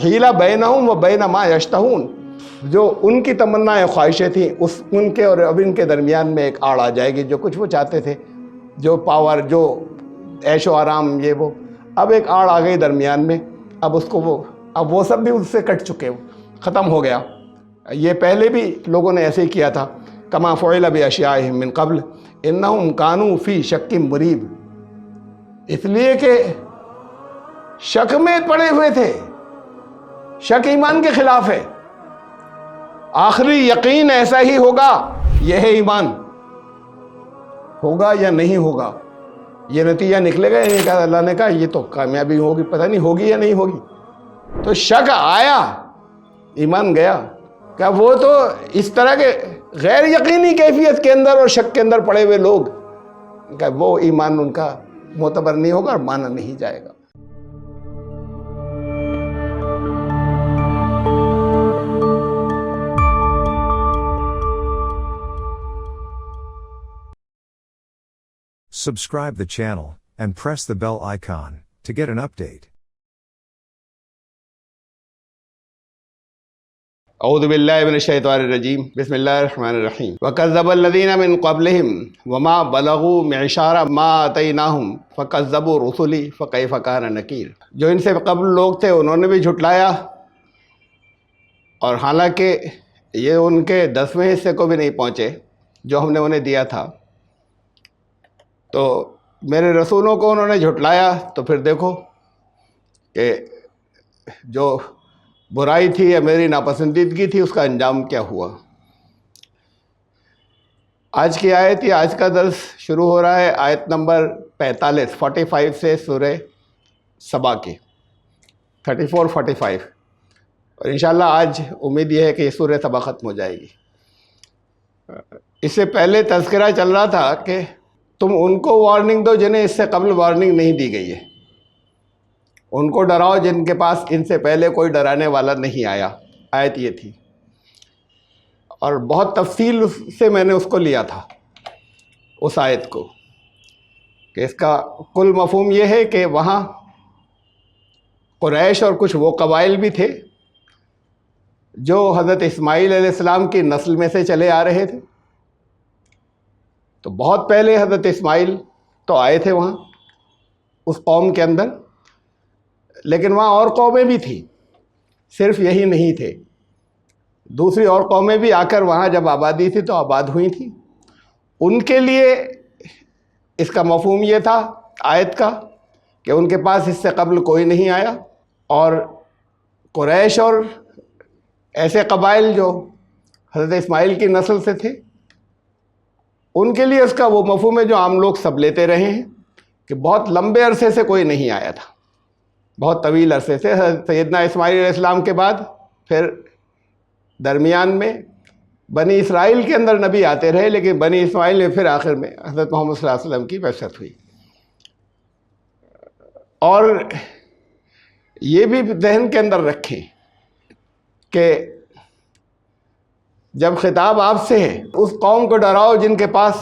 حیلہ بینہم و بین ما یشتہون، جو ان کی تمنا خواہشیں تھیں ان کے اور اب ان کے درمیان میں ایک آڑ آ جائے گی، جو کچھ وہ چاہتے تھے، جو پاور، جو عیش و آرام، یہ وہ، اب ایک آڑ آ گئی درمیان میں، اب اس کو اب وہ سب بھی اس سے کٹ چکے، ختم ہو گیا۔ یہ پہلے بھی لوگوں نے ایسے ہی کیا تھا، کما فعل باشیاءہم من قبل انہم کانوا فی شک مریب، اس لیے کہ شک میں پڑے ہوئے تھے۔ شک ایمان کے خلاف ہے، آخری یقین ایسا ہی ہوگا، یہ ہے ایمان، ہوگا یا نہیں ہوگا، یہ نتیجہ نکلے گا۔ یہ کہا اللہ نے کہا یہ تو کامیابی ہوگی، پتہ نہیں ہوگی یا نہیں ہوگی۔ تو شک آیا، ایمان گیا۔ کہ وہ تو اس طرح کے غیر یقینی کیفیت کے اندر اور شک کے اندر پڑے ہوئے لوگ، کہ وہ ایمان ان کا معتبر نہیں ہوگا اور مانا نہیں جائے گا۔ Subscribe the channel and press the bell icon to get an update. اعوذ باللہ من الشیطان الرجیم، بسم اللہ الرحمن الرحیم۔ وَكَذَّبَ الَّذِينَ مِن قَبْلِهِمْ وَمَا بَلَغُوا مِعْشَارَ مَا آتَيْنَاهُمْ فَكَذَّبُوا رُسُلِي فَكَيْفَ كَانَ نَكِيرِ۔ جو ان سے قبل لوگ تھے انہوں نے بھی جھٹلایا، اور حالانکہ یہ ان کے 10ویں حصے کو بھی نہیں پہنچے جو ہم نے انہیں دیا تھا، تو میرے رسولوں کو انہوں نے جھٹلایا، تو پھر دیکھو کہ جو برائی تھی یا میری ناپسندیدگی تھی اس کا انجام کیا ہوا۔ آج کی آیت، یہ آج کا درس شروع ہو رہا ہے آیت نمبر 45 سے سورہ سبا کی 34-45، اور انشاءاللہ آج امید یہ ہے کہ یہ سورہ سبا ختم ہو جائے گی۔ اس سے پہلے تذکرہ چل رہا تھا کہ تم ان کو وارننگ دو جنہیں اس سے قبل وارننگ نہیں دی گئی ہے، ان کو ڈراؤ جن کے پاس ان سے پہلے کوئی ڈرانے والا نہیں آیا۔ آیت یہ تھی، اور بہت تفصیل سے میں نے اس کو لیا تھا، اس آیت کو، کہ اس کا کل مفہوم یہ ہے کہ وہاں قریش اور کچھ وہ قبائل بھی تھے جو حضرت اسماعیل علیہ السلام کی نسل میں سے چلے آ رہے تھے۔ تو بہت پہلے حضرت اسماعیل تو آئے تھے وہاں اس قوم کے اندر، لیکن وہاں اور قومیں بھی تھیں، صرف یہی نہیں تھے، دوسری اور قومیں بھی آ کر وہاں جب آبادی تھی تو آباد ہوئی تھیں۔ ان کے لیے اس کا مفہوم یہ تھا آیت کا کہ ان کے پاس اس سے قبل کوئی نہیں آیا، اور قریش اور ایسے قبائل جو حضرت اسماعیل کی نسل سے تھے، ان کے لیے اس کا وہ مفہوم ہے جو عام لوگ سب لیتے رہے ہیں، کہ بہت لمبے عرصے سے کوئی نہیں آیا تھا، بہت طویل عرصے سے۔ سیدنا اسماعیل علیہ السلام کے بعد پھر درمیان میں بنی اسرائیل کے اندر نبی آتے رہے، لیکن بنی اسماعیل میں پھر آخر میں حضرت محمد صلی اللہ علیہ وسلم کی بعثت ہوئی۔ اور یہ بھی ذہن کے اندر رکھیں کہ جب خطاب آپ سے ہے، اس قوم کو ڈراؤ جن کے پاس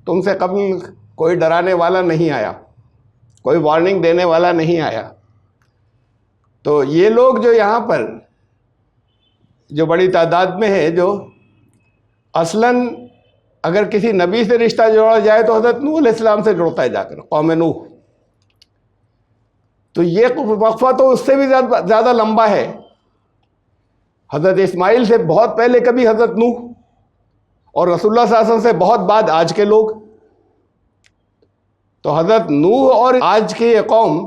تم سے قبل کوئی ڈرانے والا نہیں آیا، کوئی وارننگ دینے والا نہیں آیا۔ تو یہ لوگ جو یہاں پر جو بڑی تعداد میں ہے، جو اصلاً اگر کسی نبی سے رشتہ جوڑا جائے تو حضرت نوح علیہ السلام سے جڑتا ہے جا کر، قوم نوح۔ تو یہ وقفہ تو اس سے بھی زیادہ لمبا ہے، حضرت اسماعیل سے بہت پہلے کبھی حضرت نوح، اور رسول اللہ صلی اللہ علیہ وسلم سے بہت بعد آج کے لوگ۔ تو حضرت نوح اور آج کی یہ قوم،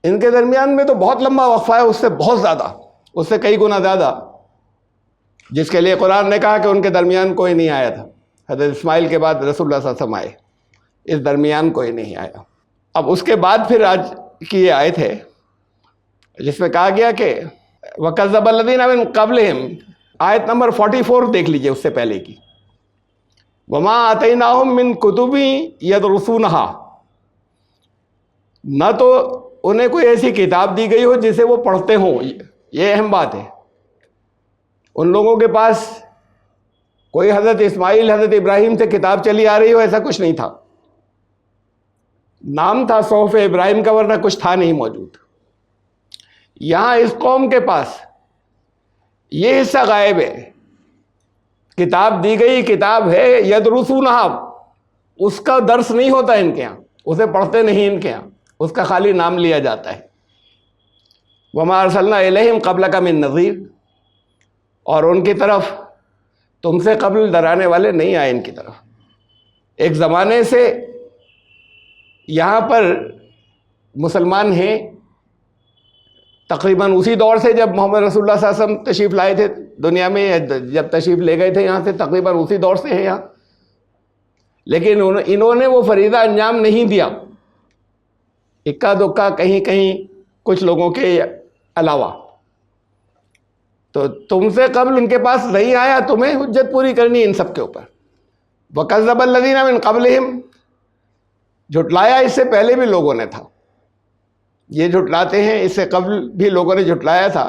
ان کے درمیان میں تو بہت لمبا وقفہ ہے، اس سے بہت زیادہ، اس سے کئی گنا زیادہ، جس کے لیے قرآن نے کہا کہ ان کے درمیان کوئی نہیں آیا تھا۔ حضرت اسماعیل کے بعد رسول اللہ صلی اللہ علیہ وسلم آئے، اس درمیان کوئی نہیں آیا۔ اب اس کے بعد پھر آج کی یہ آیت ہے جس میں کہا گیا کہ وَكَذَّبَ الَّذِينَ مِن قَبْلِهِمْ، آیت نمبر 44 دیکھ لیجئے اس سے پہلے کی، وَمَا آتَيْنَاهُم مِّن كُتُبٍ يَدْرُسُونَهَا، نہ تو انہیں کوئی ایسی کتاب دی گئی ہو جسے وہ پڑھتے ہوں۔ یہ اہم بات ہے، ان لوگوں کے پاس کوئی حضرت اسماعیل حضرت ابراہیم سے کتاب چلی آ رہی ہو، ایسا کچھ نہیں تھا۔ نام تھا صحف ابراہیم کا، ورنہ کچھ تھا نہیں موجود۔ یہاں اس قوم کے پاس یہ حصہ غائب ہے. کتاب دی گئی کتاب ہے یدرسونہا، اس کا درس نہیں ہوتا ان کے یہاں، اسے پڑھتے نہیں ان کے یہاں، اس کا خالی نام لیا جاتا ہے. وما ارسلنا الیہم قبلک من نذیر، اور ان کی طرف تم سے قبل ڈرانے والے نہیں آئے ان کی طرف. ایک زمانے سے یہاں پر مسلمان ہیں، تقریباً اسی دور سے جب محمد رسول اللہ صلی اللہ علیہ وسلم تشریف لائے تھے دنیا میں، جب تشریف لے گئے تھے یہاں سے، تقریباً اسی دور سے ہیں یہاں. لیکن انہوں نے وہ فریضہ انجام نہیں دیا، اکا دکا کہیں کہیں کچھ لوگوں کے علاوہ. تو تم سے قبل ان کے پاس نہیں آیا، تمہیں حجت پوری کرنی ان سب کے اوپر. وَكَذَّبَ الَّذِينَ مِن قَبْلِهِمْ، جھٹلایا اس سے پہلے بھی لوگوں نے تھا، یہ جھٹلاتے ہیں، اس سے قبل بھی لوگوں نے جھٹلایا تھا.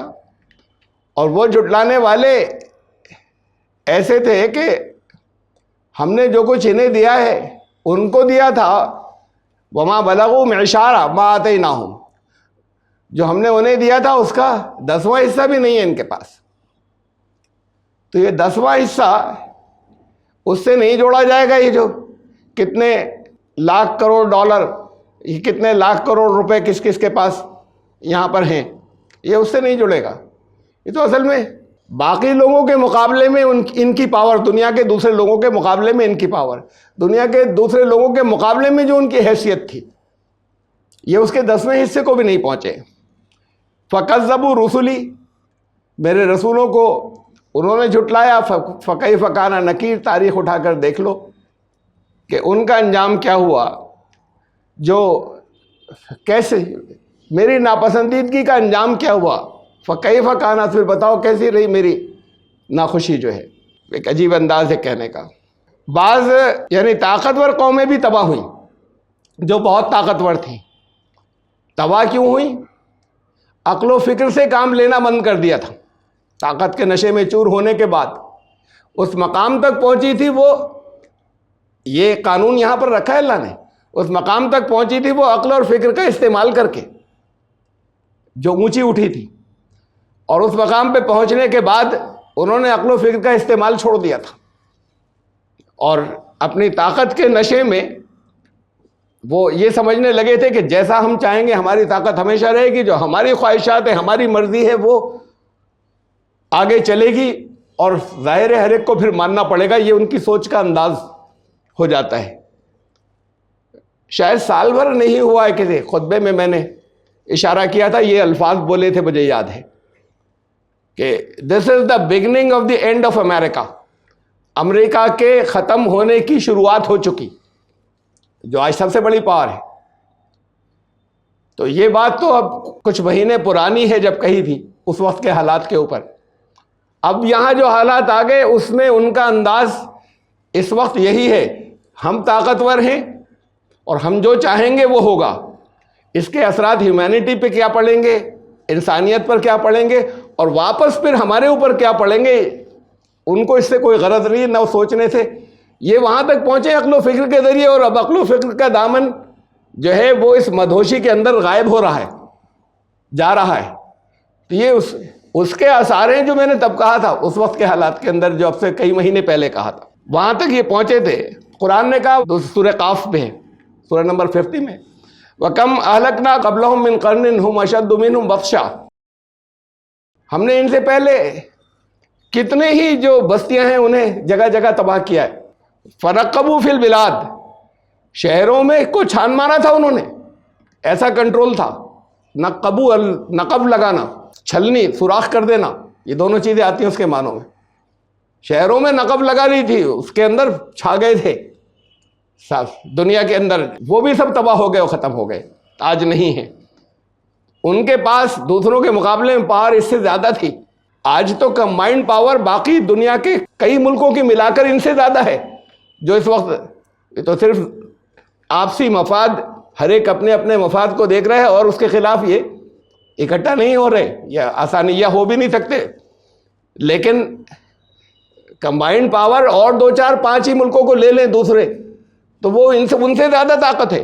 اور وہ جھٹلانے والے ایسے تھے کہ ہم نے جو کچھ انہیں دیا ہے ان کو دیا تھا، وَمَا بَلَغُوا مِعْشَارَ مَا آتَيْنَاهُمْ، جو ہم نے انہیں دیا تھا اس کا 10واں حصہ بھی نہیں ہے ان کے پاس. تو یہ 10واں حصہ اس سے نہیں جوڑا جائے گا. یہ جو کتنے لاکھ کروڑ ڈالر، یہ کتنے لاکھ کروڑ روپے کس کس کے پاس یہاں پر ہیں، یہ اس سے نہیں جڑے گا. یہ تو اصل میں باقی لوگوں کے مقابلے میں ان کی پاور، دنیا کے دوسرے لوگوں کے مقابلے میں ان کی پاور، دنیا کے دوسرے لوگوں کے مقابلے میں جو ان کی حیثیت تھی، یہ اس کے 10ویں حصے کو بھی نہیں پہنچے. فَكَذَّبُوا رُسُلِي، میرے رسولوں کو انہوں نے جھٹلایا. فَكَيْفَ كَانَ نَكِيرٌ، تاریخ اٹھا کر دیکھ لو کہ ان کا انجام کیا ہوا، جو کیسے میری ناپسندیدگی کا انجام کیا ہوا. فَكَيْفَ كَانَ، پھر بتاؤ کیسی رہی میری ناخوشی. جو ہے ایک عجیب انداز ہے کہنے کا. بعض یعنی طاقتور قومیں بھی تباہ ہوئیں جو بہت طاقتور تھیں. تباہ کیوں ہوئیں؟ عقل و فکر سے کام لینا بند کر دیا تھا. طاقت کے نشے میں چور ہونے کے بعد اس مقام تک پہنچی تھی وہ، یہ قانون یہاں پر رکھا ہے اللہ نے، اس مقام تک پہنچی تھی وہ عقل اور فکر کا استعمال کر کے، جو اونچی اٹھی تھی. اور اس مقام پہ پہنچنے کے بعد انہوں نے عقل و فکر کا استعمال چھوڑ دیا تھا، اور اپنی طاقت کے نشے میں وہ یہ سمجھنے لگے تھے کہ جیسا ہم چاہیں گے ہماری طاقت ہمیشہ رہے گی، جو ہماری خواہشات ہے، ہماری مرضی ہے، وہ آگے چلے گی، اور ظاہر ہر ایک کو پھر ماننا پڑے گا. یہ ان کی سوچ کا انداز ہو جاتا ہے. شاید سال بھر نہیں ہوا ہے کہ خطبے میں میں نے اشارہ کیا تھا، یہ الفاظ بولے تھے مجھے یاد ہے کہ this is the beginning of the end of America, امریکہ کے ختم ہونے کی شروعات ہو چکی، جو آج سب سے بڑی پاور ہے. تو یہ بات تو اب کچھ مہینے پرانی ہے جب کہی تھی، اس وقت کے حالات کے اوپر. اب یہاں جو حالات آ گئے اس میں ان کا انداز اس وقت یہی ہے، ہم طاقتور ہیں اور ہم جو چاہیں گے وہ ہوگا. اس کے اثرات ہیومینٹی پہ کیا پڑیں گے، انسانیت پر کیا پڑیں گے، اور واپس پھر ہمارے اوپر کیا پڑیں گے، ان کو اس سے کوئی غرض نہیں، نہ سوچنے سے. یہ وہاں تک پہنچے عقل و فکر کے ذریعے، اور اب عقل و فکر کا دامن جو ہے وہ اس مدہوشی کے اندر غائب ہو رہا ہے، جا رہا ہے. تو یہ اس کے آثار ہیں جو میں نے تب کہا تھا، اس وقت کے حالات کے اندر، جو اب سے کئی مہینے پہلے کہا تھا. وہاں تک یہ پہنچے تھے. قرآن نے کہا سورہ قاف میں ہے، سورہ نمبر 50 میں، وَكَمْ أَهْلَكْنَا قَبْلَهُمْ مِنْ قَرْنٍ هُمْ أَشَدُّ مِنْهُمْ بَطْشًا، ہم نے ان سے پہلے کتنے ہی جو بستیاں ہیں انہیں جگہ جگہ تباہ کیا ہے. فَنَقَّبُوا فِي الْبِلَادِ، شہروں میں کو چھان مارا تھا انہوں نے، ایسا کنٹرول تھا. نقب لگانا، چھلنی، سوراخ کر دینا، یہ دونوں چیزیں آتی ہیں اس کے معنوں میں. شہروں میں نقب لگا لی تھی، اس کے اندر چھا گئے تھے دنیا کے اندر، وہ بھی سب تباہ ہو گئے اور ختم ہو گئے، آج نہیں ہے. ان کے پاس دوسروں کے مقابلے میں پاور اس سے زیادہ تھی. آج تو کمبائنڈ پاور باقی دنیا کے کئی ملکوں کی ملا کر ان سے زیادہ ہے. جو اس وقت تو صرف آپسی مفاد، ہر ایک اپنے اپنے مفاد کو دیکھ رہے ہیں، اور اس کے خلاف یہ اکٹھا نہیں ہو رہے، یا آسانی یا ہو بھی نہیں سکتے. لیکن کمبائنڈ پاور اور 2 4 5 ہی ملکوں کو لے لیں دوسرے، تو وہ ان سے زیادہ طاقت ہے.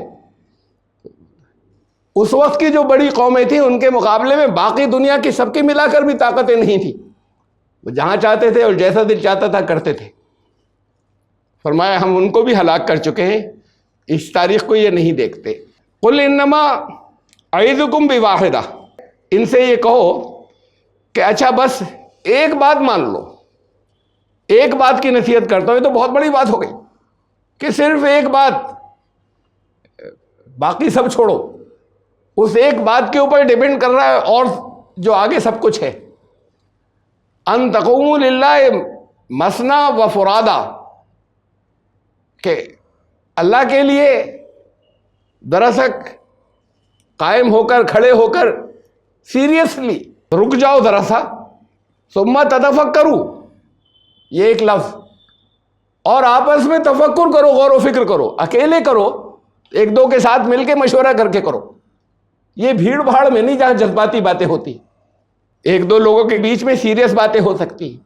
اس وقت کی جو بڑی قومیں تھیں ان کے مقابلے میں باقی دنیا کی سب کی ملا کر بھی طاقتیں نہیں تھیں، وہ جہاں چاہتے تھے اور جیسا دل چاہتا تھا کرتے تھے۔ فرمایا ہم ان کو بھی ہلاک کر چکے ہیں، اس تاریخ کو یہ نہیں دیکھتے۔ قل انما اعظکم بواحدہ، ان سے یہ کہو کہ اچھا بس ایک بات مان لو، ایک بات کی نصیحت کرتا ہوں، یہ تو بہت بڑی بات ہو گئی کہ صرف ایک بات، باقی سب چھوڑو، اس ایک بات کے اوپر ڈیپینڈ کر رہا ہے اور جو آگے سب کچھ ہے۔ ان تقوموا للہ مثنی و فرادا، کہ اللہ کے لیے دراصل قائم ہو کر، کھڑے ہو کر سیریسلی رک جاؤ ذرا سا، ثم تتفکروا، یہ ایک لفظ، اور آپس میں تفکر کرو، غور و فکر کرو، اکیلے کرو، ایک دو کے ساتھ مل کے مشورہ کر کے کرو، یہ بھیڑ بھاڑ میں نہیں جہاں جذباتی باتیں ہوتی، ایک دو لوگوں کے بیچ میں سیریس باتیں ہو سکتی ہیں،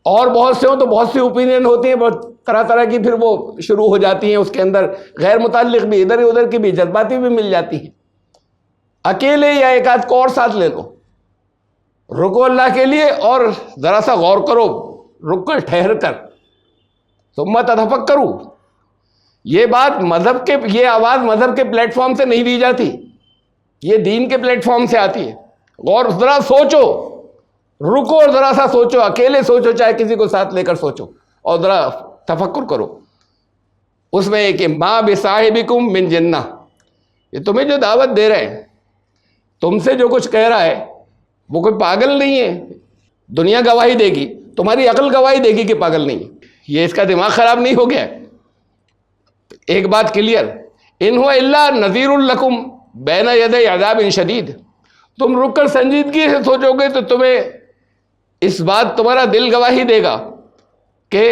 اور بہت سے ہوں تو بہت سی اوپینین ہوتی ہیں، بہت طرح طرح کی، پھر وہ شروع ہو جاتی ہیں، اس کے اندر غیر متعلق بھی، ادھر ادھر کی بھی، جذباتی بھی مل جاتی ہیں۔ اکیلے یا ایک آدھ کو اور ساتھ لے لو، رکو اللہ کے لیے اور ذرا سا غور کرو، رک کر، ٹھہر کر، ثم تتفکروا۔ یہ بات مذہب کے، یہ آواز مذہب کے پلیٹ فارم سے نہیں دی جاتی، یہ دین کے پلیٹ فارم سے آتی ہے۔ غور، ذرا سوچو، رکو اور ذرا سا سوچو، اکیلے سوچو چاہے کسی کو ساتھ لے کر سوچو، اور ذرا تفکر کرو۔ اس میں ایک ما بصاحبکم من جنہ، یہ تمہیں جو دعوت دے رہے ہیں، تم سے جو کچھ کہہ رہا ہے، وہ کوئی پاگل نہیں ہے۔ دنیا گواہی دے گی، تمہاری عقل گواہی دے گی کہ پاگل نہیں ہے، یہ اس کا دماغ خراب نہیں ہو گیا ہے۔ ایک بات کلیئر، ان هو الا نذیر لکم بین یدی عذاب شدید، تم رک کر سنجیدگی سے سوچو گے تو تمہیں اس بات، تمہارا دل گواہی دے گا کہ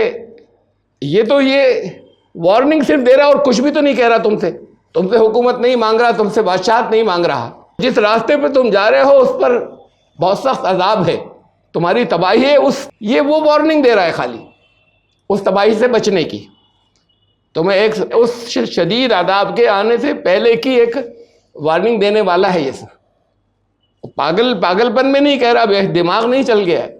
یہ تو یہ وارننگ صرف دے رہا اور کچھ بھی تو نہیں کہہ رہا تم سے حکومت نہیں مانگ رہا، تم سے بادشاہت نہیں مانگ رہا، جس راستے پہ تم جا رہے ہو اس پر بہت سخت عذاب ہے، تمہاری تباہی ہے، یہ وہ وارننگ دے رہا ہے خالی اس تباہی سے بچنے کی، تمہیں ایک اس شدید عذاب کے آنے سے پہلے کی ایک وارننگ دینے والا ہے۔ یہ سب پاگل پن میں نہیں کہہ رہا، دماغ نہیں چل گیا ہے،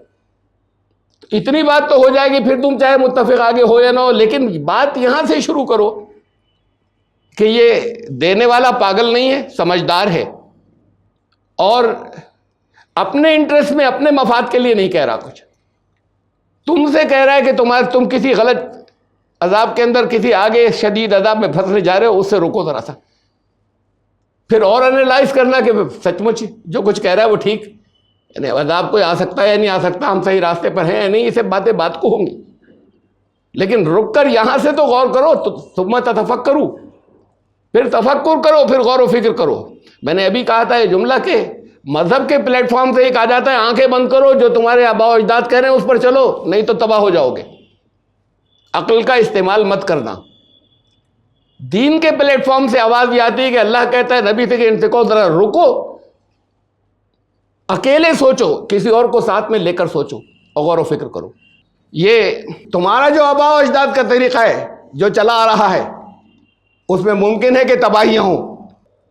اتنی بات تو ہو جائے گی، پھر تم چاہے متفق آگے ہو یا نہ ہو، لیکن بات یہاں سے شروع کرو کہ یہ دینے والا پاگل نہیں ہے، سمجھدار ہے، اور اپنے انٹرسٹ میں، اپنے مفاد کے لیے نہیں کہہ رہا کچھ، تم سے کہہ رہا ہے کہ تم کسی غلط عذاب کے اندر، کسی آگے شدید عذاب میں پھنسنے جا رہے ہو، اس سے رکو ذرا سا، پھر اور انالائز کرنا کہ سچ مچ جو کچھ کہہ رہا ہے وہ ٹھیک، یعنی عذاب کوئی آ سکتا ہے یا نہیں آ سکتا، ہم صحیح راستے پر ہیں یا نہیں، یہ سب باتیں بات کو ہوں گی، لیکن رک کر یہاں سے تو غور کرو، ثم تتفکروا، پھر تفکر کرو، پھر غور و فکر کرو۔ میں نے ابھی کہا تھا یہ جملہ کہ مذہب کے پلیٹ فارم سے ایک آ جاتا ہے، آنکھیں بند کرو، جو تمہارے آباء و اجداد کہہ رہے ہیں اس پر چلو، نہیں تو تباہ ہو جاؤ گے، عقل کا استعمال مت کرنا۔ دین کے پلیٹ فارم سے آواز یہ آتی ہے کہ اللہ کہتا ہے نبی سے کہ ان سے کہو ذرا رکو، اکیلے سوچو، کسی اور کو ساتھ میں لے کر سوچو اور غور و فکر کرو۔ یہ تمہارا جو آباء و اجداد کا طریقہ ہے جو چلا آ رہا ہے، اس میں ممکن ہے کہ تباہیاں ہوں،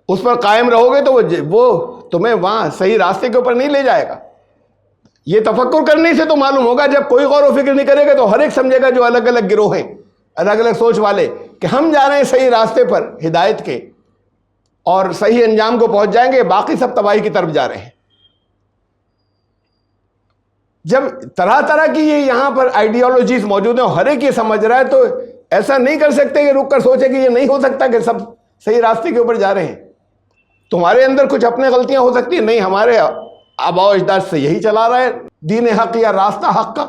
اس پر قائم رہو گے تو وہ تمہیں وہاں صحیح راستے کے اوپر نہیں لے جائے گا۔ یہ تفکر کرنے سے تو معلوم ہوگا، جب کوئی غور و فکر نہیں کرے گا تو ہر ایک سمجھے گا، جو الگ الگ گروہ ہیں، الگ الگ سوچ والے، کہ ہم جا رہے ہیں صحیح راستے پر ہدایت کے اور صحیح انجام کو پہنچ جائیں گے، باقی سب تباہی کی طرف جا رہے ہیں۔ جب طرح طرح کی یہ یہاں پر آئیڈیالوجیز موجود ہیں، ہر ایک یہ سمجھ رہا ہے، تو ایسا نہیں کر سکتے کہ رک کر سوچے کہ یہ نہیں ہو سکتا کہ سب صحیح راستے کے اوپر جا رہے ہیں۔ تمہارے اندر کچھ اپنے غلطیاں ہو سکتی ہیں، نہیں ہمارے آباء و اجداد سے یہی چلا رہا ہے دین حق یا راستہ حق کا،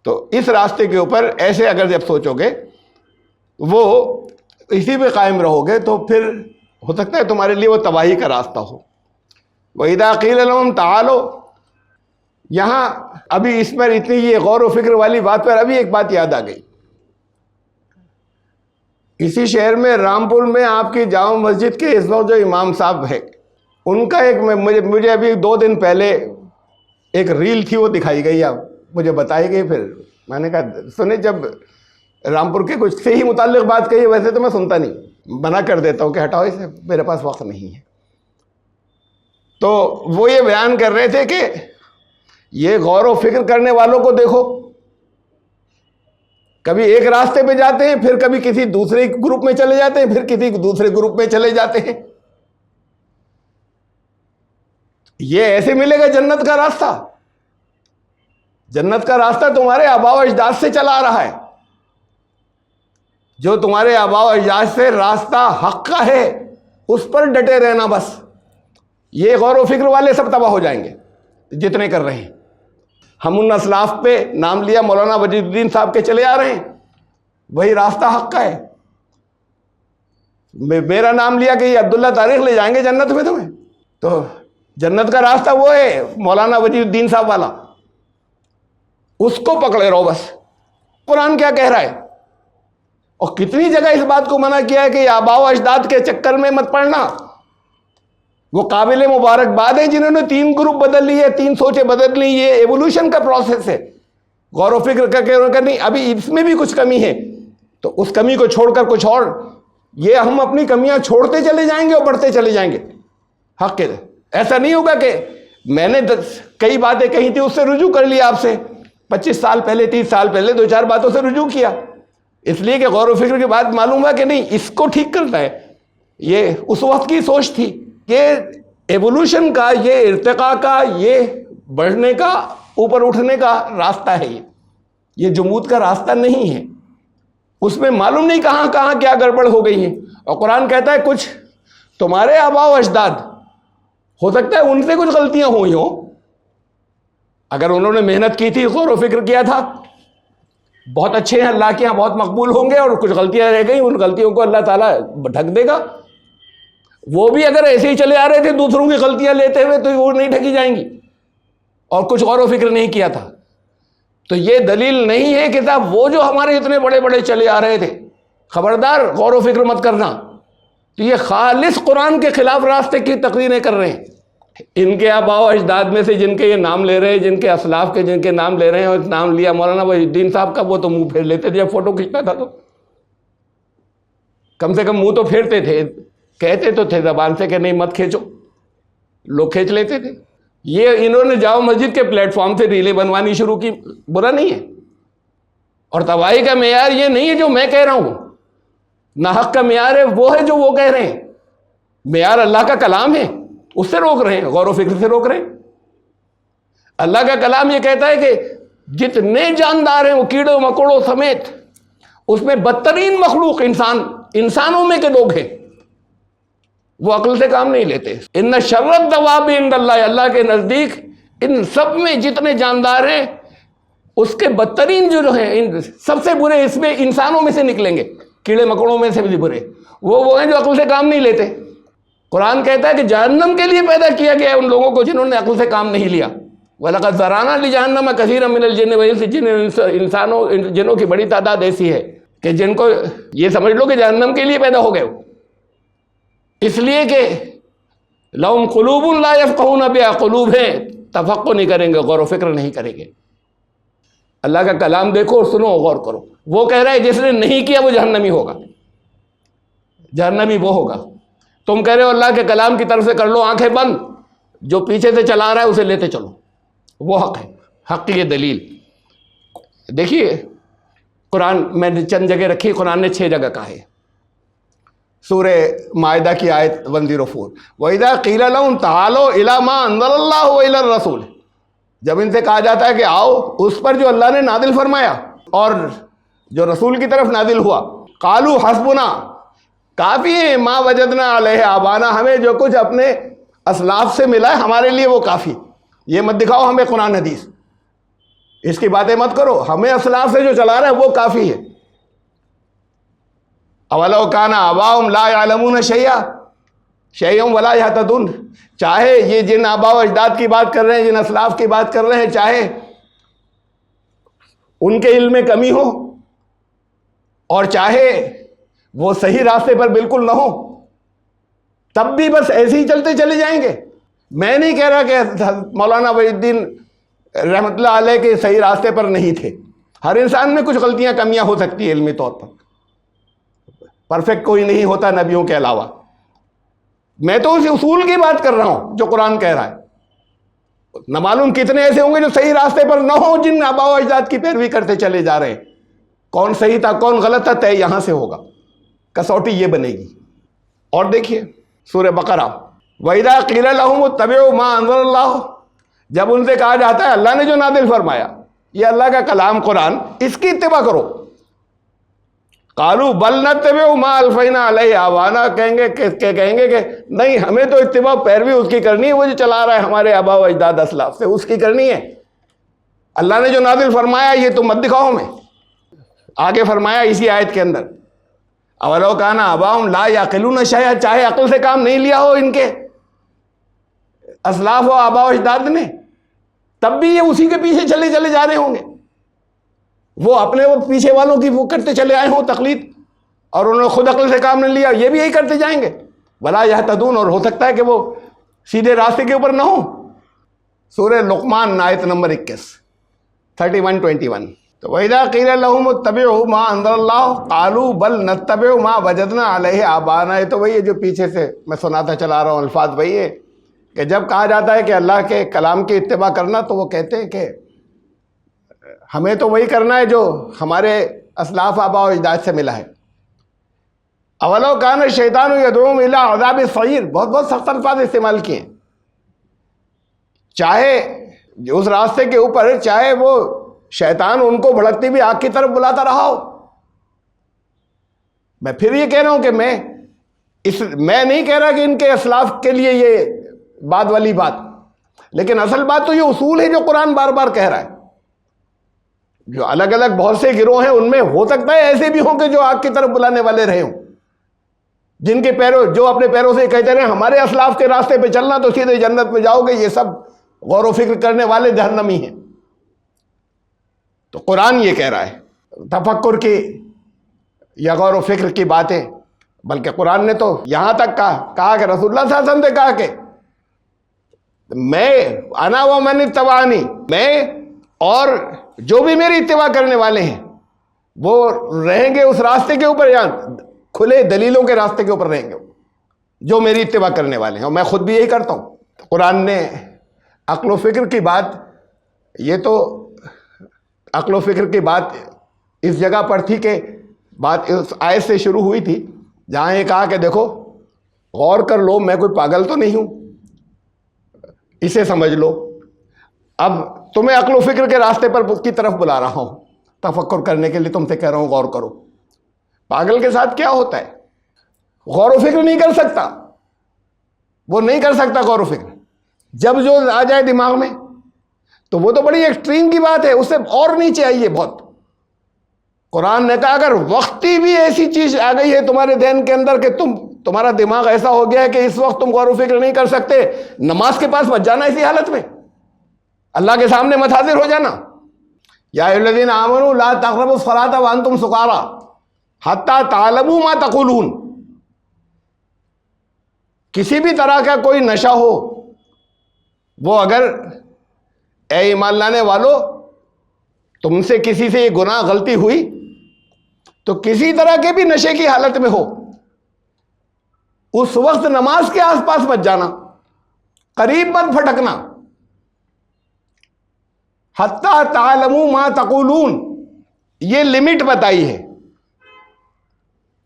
تو اس راستے کے اوپر ایسے اگر جب سوچو گے، وہ اسی پہ قائم رہو گے، تو پھر ہو سکتا ہے تمہارے لیے وہ تباہی کا راستہ ہو۔ وَإِذَا قِيلَ لَهُمْ تَعَالَوْا، یہاں ابھی اس پر اتنی یہ غور و فکر والی بات پر ابھی ایک بات یاد آ گئی۔ اسی شہر میں رامپور میں آپ کی جامع مسجد کے اس وقت جو امام صاحب ہے، ان کا ایک مجھے ابھی 2 دن پہلے ایک ریل تھی، وہ دکھائی گئی، اب مجھے بتائی گئی، پھر میں نے کہا سنے، جب رامپور کے کچھ سے ہی متعلق بات کہی، ویسے تو میں سنتا نہیں، منع کر دیتا ہوں کہ ہٹاؤ اسے، میرے پاس وقت نہیں ہے۔ تو وہ یہ بیان کر رہے تھے کہ یہ غور و فکر کرنے والوں کو دیکھو، کبھی ایک راستے پہ جاتے ہیں، پھر کبھی کسی دوسرے گروپ میں چلے جاتے ہیں، پھر کسی دوسرے گروپ میں چلے جاتے ہیں. یہ ایسے ملے گا جنت کا راستہ؟ جنت کا راستہ تمہارے آباء و اجداد سے چلا آ رہا ہے. جو تمہارے آباء و اجداد سے راستہ حق کا ہے اس پر ڈٹے رہنا بس. یہ غور و فکر والے سب تباہ ہو جائیں گے جتنے کر رہے ہیں. ہم ان اسلاف پہ نام لیا مولانا وجید الدین صاحب کے چلے آ رہے ہیں، وہی راستہ حق کا ہے. میرا نام لیا کہ یہ عبداللہ تاریخ لے جائیں گے جنت میں تمہیں، تو جنت کا راستہ وہ ہے مولانا وجید الدین صاحب والا، اس کو پکڑے رہو بس. قرآن کیا کہہ رہا ہے؟ اور کتنی جگہ اس بات کو منع کیا ہے کہ آباء و اجداد کے چکر میں مت پڑنا. وہ قابل مبارکباد ہیں جنہوں نے 3 گروپ بدل لیے، 3 سوچیں بدل لی. یہ ایوولوشن کا پروسیس ہے، غور و فکر کر کے نہیں. ابھی اس میں بھی کچھ کمی ہے تو اس کمی کو چھوڑ کر کچھ اور. یہ ہم اپنی کمیاں چھوڑتے چلے جائیں گے اور بڑھتے چلے جائیں گے حق کے. ایسا نہیں ہوگا کہ میں نے کئی باتیں کہی تھی اس سے رجوع کر لیا، آپ سے 25 سال پہلے 30 سال پہلے 2-4 باتوں سے رجوع کیا، اس لیے کہ غور و فکر کے بعد معلوم ہوا کہ نہیں اس کو ٹھیک کرنا ہے. یہ اس وقت کی سوچ تھی کہ ایوولوشن کا، یہ ارتقاء کا، یہ بڑھنے کا، اوپر اٹھنے کا راستہ ہے. یہ جمود کا راستہ نہیں ہے. اس میں معلوم نہیں کہاں کہاں کیا گڑبڑ ہو گئی ہے. اور قرآن کہتا ہے کچھ تمہارے آباء و اجداد، ہو سکتا ہے ان سے کچھ غلطیاں ہوئی ہوں، اگر انہوں نے محنت کی تھی، غور و فکر کیا تھا، بہت اچھے ہیں، اللہ کے یہاں بہت مقبول ہوں گے، اور کچھ غلطیاں رہ گئیں، ان غلطیوں کو اللہ تعالیٰ ڈھک دے گا. وہ بھی اگر ایسے ہی چلے آ رہے تھے دوسروں کی غلطیاں لیتے ہوئے تو وہ نہیں ڈھکی جائیں گی، اور کچھ غور و فکر نہیں کیا تھا. تو یہ دلیل نہیں ہے کہ صاحب وہ جو ہمارے اتنے بڑے بڑے چلے آ رہے تھے خبردار غور و فکر مت کرنا. تو یہ خالص قرآن کے خلاف راستے کی تقریریں کر رہے ہیں. ان کے آباء و اجداد میں سے جن کے یہ نام لے رہے ہیں، جن کے اسلاف کے جن کے نام لے رہے ہیں، اور نام لیا مولانا وحید الدین صاحب کا، وہ تو منہ پھیر لیتے تھے جب فوٹو کھینچتا تھا. تو کم سے کم منہ تو پھیرتے تھے، کہتے تو تھے زبان سے کہ نہیں مت کھینچو، لوگ کھینچ لیتے تھے. یہ انہوں نے جامع مسجد کے پلیٹ فارم سے ریلیں بنوانی شروع کی، برا نہیں ہے. اور تباہی کا معیار یہ نہیں ہے جو میں کہہ رہا ہوں، نہ حق کا معیار ہے وہ ہے جو وہ کہہ رہے ہیں. معیار اللہ کا کلام ہے، اس سے روک رہے ہیں، غور و فکر سے روک رہے ہیں. اللہ کا کلام یہ کہتا ہے کہ جتنے جاندار ہیں وہ کیڑوں مکوڑوں سمیت، اس میں بدترین مخلوق انسانوں میں کے لوگ ہیں، وہ عقل سے کام نہیں لیتے. ان شر الدواب عند اللہ، اللہ کے نزدیک ان سب میں جتنے جاندار ہیں اس کے بدترین جو ہیں، سب سے برے اس میں انسانوں میں سے نکلیں گے، کیڑے مکوڑوں میں سے بھی برے وہ ہیں جو عقل سے کام نہیں لیتے. قرآن کہتا ہے کہ جہنم کے لیے پیدا کیا گیا ہے ان لوگوں کو جنہوں نے عقل سے کام نہیں لیا. وَلَقَدْ ذَرَأْنَا لِجَهَنَّمَ كَثِيرًا مِنَ الْجِنِّ وَالْإِنسِ، انسانوں جنوں کی بڑی تعداد ایسی ہے کہ جن کو یہ سمجھ لو کہ جہنم کے لیے پیدا ہو گئے، اس لیے کہ لَهُمْ قُلُوبٌ لَا يَفْقَهُونَ بِهَا، قلوب ہیں تفقہ نہیں کریں گے، غور و فکر نہیں کریں گے. اللہ کا کلام دیکھو اور سنو، غور کرو. وہ کہہ رہا ہے جس نے نہیں کیا وہ جہنمی ہوگا، جہنمی وہ ہوگا. تم کہہ رہے ہو اللہ کے کلام کی طرف سے کر لو آنکھیں بند، جو پیچھے سے چلا رہا ہے اسے لیتے چلو، وہ حق ہے. حق کی یہ دلیل دیکھیے، قرآن میں نے چند جگہ رکھی، قرآن نے 6 جگہ کہا ہے. سورہ مائدہ کی آیت 104، وَإِذَا قِيلَ لَهُمْ تَعَالَوْا إِلَىٰ مَا أَنزَلَ اللَّهُ وَإِلَى الرَّسُولِ، جب ان سے کہا جاتا ہے کہ آؤ اس پر جو اللہ نے نازل فرمایا اور جو رسول کی طرف نازل ہوا، قَالُوا حَسْبُنَا، کافی ہے، ما وجدنا علیہ آبانا، ہمیں جو کچھ اپنے اسلاف سے ملا ہے ہمارے لیے وہ کافی. یہ مت دکھاؤ ہمیں قرآن حدیث، اس کی باتیں مت کرو، ہمیں اسلاف سے جو چلا رہا ہے وہ کافی ہے. اولو کان آباؤہم لا یعلمون شیئا ولا یہتدون، چاہے یہ جن آباء و اجداد کی بات کر رہے ہیں، جن اسلاف کی بات کر رہے ہیں، چاہے ان کے علم میں کمی ہو اور چاہے وہ صحیح راستے پر بالکل نہ ہو، تب بھی بس ایسے ہی چلتے چلے جائیں گے. میں نہیں کہہ رہا کہ مولانا وحید الدین رحمۃ اللہ علیہ کے صحیح راستے پر نہیں تھے. ہر انسان میں کچھ غلطیاں کمیاں ہو سکتی ہیں علمی طور پر، پرفیکٹ کوئی نہیں ہوتا نبیوں کے علاوہ. میں تو اس اصول کی بات کر رہا ہوں جو قرآن کہہ رہا ہے. نہ معلوم کتنے ایسے ہوں گے جو صحیح راستے پر نہ ہوں، جن آباء و اجداد کی پیروی کرتے چلے جا رہے ہیں. کون صحیح تھا کون غلط تھا طے یہاں سے ہوگا، کسوٹی یہ بنے گی. اور دیکھیے سورہ بقرہ، وَإِذَا قِيلَ لَهُمُ اتَّبِعُوا مَا أَنزَلَ اللَّهُ، جب ان سے کہا جاتا ہے اللہ نے جو نازل فرمایا، یہ اللہ کا کلام قرآن، اس کی اتباع کرو. قالوا بل نتبع ما الفینا علیہ آبانا، کہیں گے کہ نہیں، ہمیں تو اتباع پیروی اس کی کرنی ہے، وہ جو چلا رہا ہے ہمارے آباء و اجداد اسلاف سے، اس کی کرنی ہے. اللہ نے جو نازل فرمایا یہ تو مت دکھاؤ ہمیں. آگے فرمایا اسی آیت کے اندر، اولو کان آباؤہم لا یعقلون شیئا، چاہے عقل سے کام نہیں لیا ہو ان کے اسلاف و آباء و اجداد نے، تب بھی یہ اسی کے پیچھے چلے جا رہے ہوں گے. وہ اپنے پیچھے والوں کی وہ کرتے چلے آئے ہوں تقلید، اور انہوں نے خود عقل سے کام نہیں لیا، یہ بھی یہی کرتے جائیں گے. ولا یہتدون، اور ہو سکتا ہے کہ وہ سیدھے راستے کے اوپر نہ ہوں. سورہ لقمان آیت نمبر 21 31-21. تو وَإِذَا قِيلَ لَهُمُ اتَّبِعُوا مَا أَنزَلَ اللَّهُ قَالُوا بَلْ نَتَّبِعُ مَا وَجَدْنَا عَلَيْهِ آبَاءَنَا. یہ تو وہی ہے جو پیچھے سے میں سناتا چلا رہا ہوں، الفاظ وہی ہے کہ جب کہا جاتا ہے کہ اللہ کے کلام کی اتباع کرنا، تو وہ کہتے ہیں کہ ہمیں تو وہی کرنا ہے جو ہمارے اسلاف آباء و اجداد سے ملا ہے. اولو کان الشیطان یدعوہم الی عذاب السعیر، بہت سخت الفاظ استعمال کیے. چاہے اس راستے کے اوپر، چاہے وہ شیطان ان کو بھڑکتی بھی آگ کی طرف بلاتا رہا ہو. میں پھر یہ کہہ رہا ہوں کہ میں نہیں کہہ رہا کہ ان کے اسلاف کے لیے یہ بات والی بات، لیکن اصل بات تو یہ اصول ہے جو قرآن بار بار کہہ رہا ہے. جو الگ الگ بہت سے گروہ ہیں، ان میں ہو سکتا ہے ایسے بھی ہوں کہ جو آگ کی طرف بلانے والے رہے ہوں، جن کے جو اپنے پیروں سے کہتے رہے ہمارے اسلاف کے راستے پہ چلنا تو سیدھے جنت میں جاؤ گے. یہ سب غور و فکر کرنے والے جہنمی ہیں. تو قرآن یہ کہہ رہا ہے تفکر کی یا غور و فکر کی باتیں، بلکہ قرآن نے تو یہاں تک کہا کہ رسول اللہ صلی اللہ علیہ وسلم نے کہا کہ میں انا و من اتبعنی، میں اور جو بھی میری اتباع کرنے والے ہیں وہ رہیں گے اس راستے کے اوپر، یا کھلے دلیلوں کے راستے کے اوپر رہیں گے جو میری اتباع کرنے والے ہیں. اور میں خود بھی یہی کرتا ہوں. قرآن نے عقل و فکر کی بات، یہ تو عقل و فکر کی بات اس جگہ پر تھی کہ بات اس آیت سے شروع ہوئی تھی جہاں یہ کہا کہ دیکھو غور کر لو، میں کوئی پاگل تو نہیں ہوں، اسے سمجھ لو. اب تمہیں عقل و فکر کے راستے پر کی طرف بلا رہا ہوں، تفکر کرنے کے لیے تم سے کہہ رہا ہوں غور کرو. پاگل کے ساتھ کیا ہوتا ہے؟ غور و فکر نہیں کر سکتا، وہ نہیں کر سکتا غور و فکر. جب جو آ جائے دماغ میں تو وہ تو بڑی ایکسٹریم کی بات ہے، اس سے اور نیچے آئیے بہت. قرآن نے کہا اگر وقتی بھی ایسی چیز آ گئی ہے تمہارے ذہن کے اندر کہ تمہارا دماغ ایسا ہو گیا ہے کہ اس وقت تم غور و فکر نہیں کر سکتے، نماز کے پاس مت جانا اسی حالت میں، اللہ کے سامنے مت حاضر ہو جانا. یا ایھا الذین آمنوا لا تقربوا الصلاۃ وانتم سکارى حتی تعلموا ما تقولون. کسی بھی طرح کا کوئی نشہ ہو، وہ اگر اے ایمان لانے والو تم سے کسی سے یہ گناہ غلطی ہوئی تو کسی طرح کے بھی نشے کی حالت میں ہو، اس وقت نماز کے آس پاس مت جانا، قریب مت پھٹکنا. حتی تعلموا ما تقولون، یہ لمٹ بتائی ہے.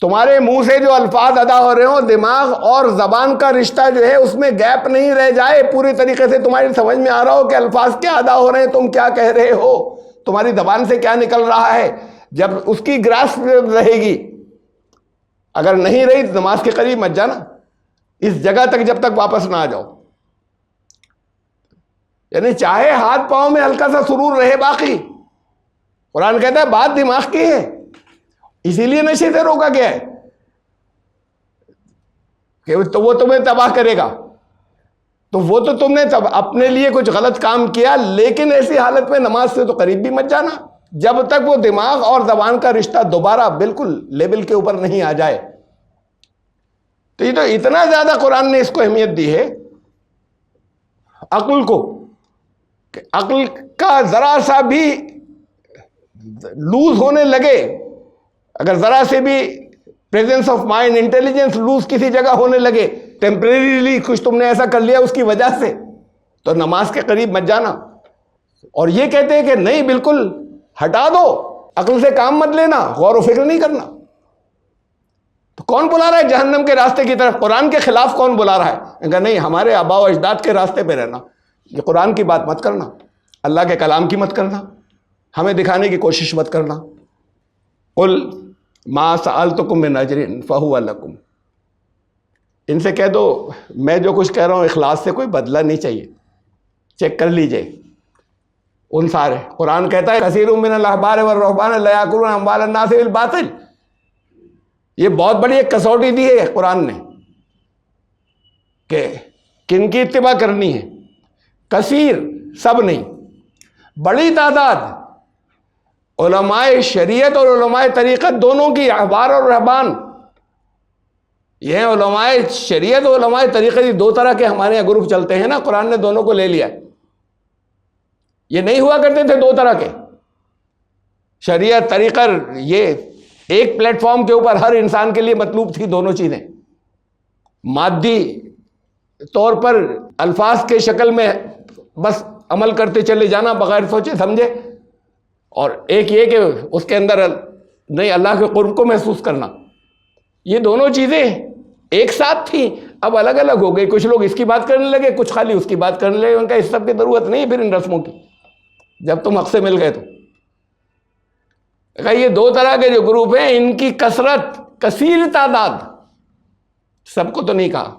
تمہارے منہ سے جو الفاظ ادا ہو رہے ہوں، دماغ اور زبان کا رشتہ جو ہے اس میں گیپ نہیں رہ جائے، پوری طریقے سے تمہاری سمجھ میں آ رہا ہو کہ الفاظ کیا ادا ہو رہے ہیں، تم کیا کہہ رہے ہو، تمہاری زبان سے کیا نکل رہا ہے. جب اس کی گراسپ رہے گی، اگر نہیں رہی تو نماز کے قریب مت جانا، اس جگہ تک جب تک واپس نہ آ جاؤ. یعنی چاہے ہاتھ پاؤں میں ہلکا سا سرور رہے باقی، قرآن کہتا ہے بات دماغ کی ہے، اسی لیے نشے سے روکا گیا ہے کہ وہ تمہیں تباہ کرے گا. تو وہ تو تم نے اپنے لیے کچھ غلط کام کیا، لیکن ایسی حالت میں نماز سے تو قریب بھی مت جانا جب تک وہ دماغ اور زبان کا رشتہ دوبارہ بالکل لیول کے اوپر نہیں آ جائے. تو یہ تو اتنا زیادہ قرآن نے اس کو اہمیت دی ہے عقل کو، کہ عقل کا ذرا سا بھی لوز ہونے لگے، اگر ذرا سے بھی presence of mind, intelligence lose کسی جگہ ہونے لگے ٹیمپریریلی کچھ تم نے ایسا کر لیا اس کی وجہ سے، تو نماز کے قریب مت جانا۔ اور یہ کہتے ہیں کہ نہیں بالکل ہٹا دو، عقل سے کام مت لینا، غور و فکر نہیں کرنا۔ تو کون بلا رہا ہے جہنم کے راستے کی طرف؟ قرآن کے خلاف کون بلا رہا ہے؟ کہ نہیں ہمارے آباء و اجداد کے راستے پہ رہنا، یہ قرآن کی بات مت کرنا، اللہ کے کلام کی مت کرنا، ہمیں دکھانے کی کوشش مت کرنا۔ قل ما سألتکم من اجر فہو لکم، ان سے کہہ دو میں جو کچھ کہہ رہا ہوں اخلاص سے کوئی بدلہ نہیں چاہیے، چیک کر لیجئے۔ ان سارے قرآن کہتا ہے کثیر من الاحبار والرہبان لا یاکلون اموال الناس بالباطل، یہ بہت بڑی ایک کسوٹی دی ہے قرآن نے کہ کن کی اتباع کرنی ہے۔ کثیر سب نہیں، بڑی تعداد علماء شریعت اور علماء طریقت دونوں کی، احبار اور رہبان، یہ علماء شریعت اور علماء طریقت، یہ دو طرح کے ہمارے یہاں گروپ چلتے ہیں نا، قرآن نے دونوں کو لے لیا۔ یہ نہیں ہوا کرتے تھے دو طرح کے، شریعت طریقت، یہ ایک پلیٹ فارم کے اوپر ہر انسان کے لیے مطلوب تھی دونوں چیزیں، مادی طور پر الفاظ کے شکل میں بس عمل کرتے چلے جانا بغیر سوچے سمجھے، اور ایک یہ کہ اس کے اندر نہیں اللہ کے قرب کو محسوس کرنا۔ یہ دونوں چیزیں ایک ساتھ تھیں، اب الگ الگ ہو گئی۔ کچھ لوگ اس کی بات کرنے لگے، کچھ خالی اس کی بات کرنے لگے، ان کا اس سب کی ضرورت نہیں پھر ان رسموں کی جب تم حق سے مل گئے تو۔ یہ دو طرح کے جو گروپ ہیں ان کی کثرت، کثیر تعداد، سب کو تو نہیں کہا۔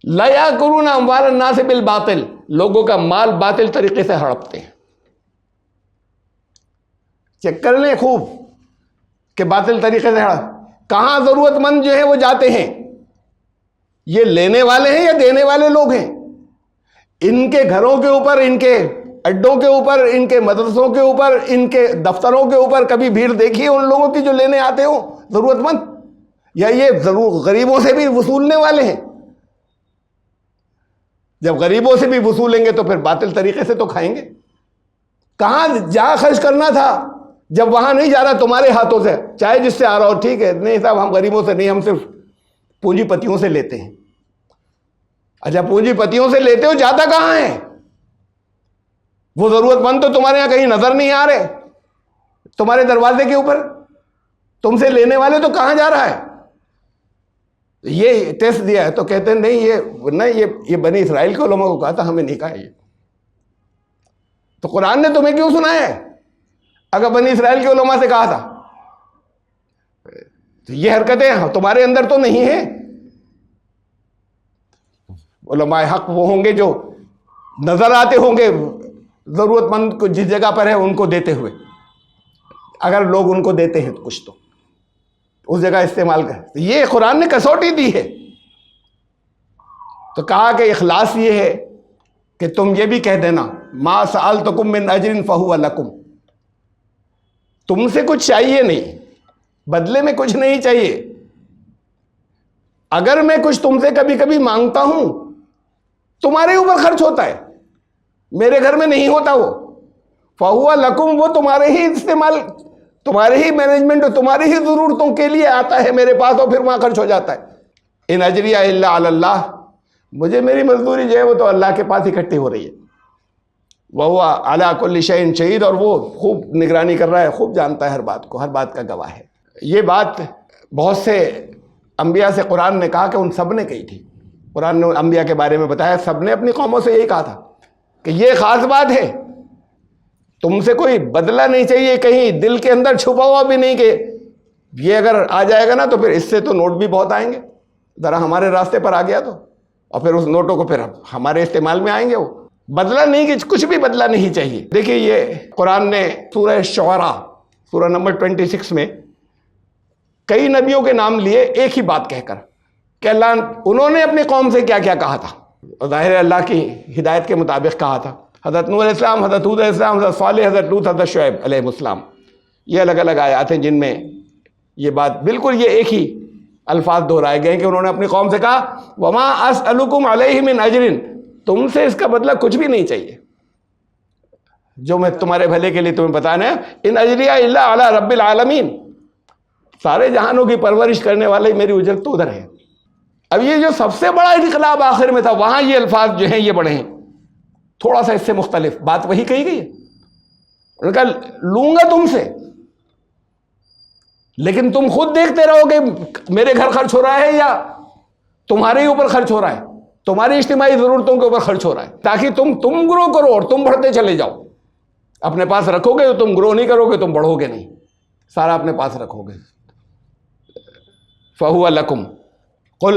لا یاکلون اموال الناس بالباطل، لوگوں کا مال باطل طریقے سے ہڑپتے ہیں۔ چیک کر لیں خوب کہ باطل طریقے سے کہاں ضرورت مند جو ہے وہ جاتے ہیں، یہ لینے والے ہیں یا دینے والے لوگ ہیں؟ ان کے گھروں کے اوپر، ان کے اڈوں کے اوپر، ان کے مدرسوں کے اوپر، ان کے دفتروں کے اوپر کبھی بھیڑ دیکھی ہے ان لوگوں کی جو لینے آتے ہوں ضرورت مند؟ یا یہ ضرور غریبوں سے بھی وصولنے والے ہیں؟ جب غریبوں سے بھی وصولیں گے تو پھر باطل طریقے سے تو کھائیں گے۔ کہاں جہاں خرچ کرنا تھا جب وہاں نہیں جا رہا تمہارے ہاتھوں سے، چاہے جس سے آ رہا ہو، ٹھیک ہے نہیں صاحب ہم غریبوں سے نہیں، ہم صرف پونجی پتیوں سے لیتے ہیں۔ اچھا پونجی پتیوں سے لیتے ہو، جاتا کہاں ہے؟ وہ ضرورت مند تو تمہارے یہاں کہیں نظر نہیں آ رہے، تمہارے دروازے کے اوپر، تم سے لینے والے تو کہاں جا رہا ہے؟ یہ ٹیسٹ دیا ہے تو کہتے ہیں نہیں یہ بنی اسرائیل کے علماء کو کہا تھا، ہمیں نہیں کہا یہ۔ تو قرآن نے تمہیں کیوں سنایا ہے اگر بنی اسرائیل کے علماء سے کہا تھا؟ تو یہ حرکتیں تمہارے اندر تو نہیں ہیں۔ علماء حق وہ ہوں گے جو نظر آتے ہوں گے ضرورت مند کو جس جگہ پر ہے ان کو دیتے ہوئے، اگر لوگ ان کو دیتے ہیں تو کچھ تو اس جگہ استعمال کر۔ یہ قرآن نے کسوٹی دی ہے، تو کہا کہ اخلاص یہ ہے کہ تم یہ بھی کہہ دینا ما سألتکم من اجر فہو لکم، تم سے کچھ چاہیے نہیں، بدلے میں کچھ نہیں چاہیے۔ اگر میں کچھ تم سے کبھی کبھی مانگتا ہوں تمہارے اوپر خرچ ہوتا ہے، میرے گھر میں نہیں ہوتا وہ، فہو لکم، وہ تمہارے ہی استعمال، تمہارے ہی مینجمنٹ، تمہاری ہی ضرورتوں کے لیے آتا ہے میرے پاس اور پھر وہاں خرچ ہو جاتا ہے۔ ان اجریہ الا علی اللہ، مجھے میری مزدوری جو ہے وہ تو اللہ کے پاس اکٹھی ہو رہی ہے۔ وہو علی کل شیء شہید، اور وہ خوب نگرانی کر رہا ہے، خوب جانتا ہے ہر بات کو، ہر بات کا گواہ ہے۔ یہ بات بہت سے انبیاء سے قرآن نے کہا کہ ان سب نے کہی تھی۔ قرآن نے انبیاء کے بارے میں بتایا، سب نے اپنی قوموں سے یہی کہا تھا کہ یہ خاص بات ہے، تم سے کوئی بدلہ نہیں چاہیے، کہیں دل کے اندر چھپا ہوا بھی نہیں کہ یہ اگر آ جائے گا نا تو پھر اس سے تو نوٹ بھی بہت آئیں گے، ذرا ہمارے راستے پر آ گیا تو، اور پھر اس نوٹوں کو پھر ہمارے استعمال میں آئیں گے۔ وہ بدلہ نہیں، کہ کچھ بھی بدلہ نہیں چاہیے۔ دیکھیے یہ قرآن نے سورہ شعراء سورہ نمبر 26 میں کئی نبیوں کے نام لیے ایک ہی بات کہہ کر کہ اللہ انہوں نے اپنی قوم سے کیا کیا کہا تھا، ظاہر اللہ کی ہدایت کے مطابق کہا تھا۔ حضرت نوح علیہ السلام، حضرت ہود علیہ السلام، حضرت صالح، حضرت لوط، حضرت شعیب علیہ السلام، یہ الگ الگ آیات ہیں جن میں یہ بات بالکل یہ ایک ہی الفاظ دہرائے گئے کہ انہوں نے اپنی قوم سے کہا وما اسألکم علیہ من اجر، تم سے اس کا بدلہ کچھ بھی نہیں چاہیے، جو میں تمہارے بھلے کے لیے تمہیں بتانا ہے، ان اجریہ الا علی رب العالمین، سارے جہانوں کی پرورش کرنے والے میری اجرت تو ادھر ہے، اب یہ جو سب سے بڑا انقلاب آخر میں تھا، وہاں یہ الفاظ جو ہیں یہ بڑے ہیں، تھوڑا سا اس سے مختلف بات وہی کہی گئی ہے. انہوں نے کہا لوں گا تم سے، لیکن تم خود دیکھتے رہو کہ میرے گھر خرچ ہو رہا ہے یا تمہارے ہی اوپر خرچ ہو رہا ہے، تمہاری اجتماعی ضرورتوں کے اوپر خرچ ہو رہا ہے، تاکہ تم گرو کرو اور تم بڑھتے چلے جاؤ. اپنے پاس رکھو گے تو تم گرو نہیں کرو گے، تم بڑھو گے نہیں، سارا اپنے پاس رکھو گے. فَهُوَ لَكُمْ قُلْ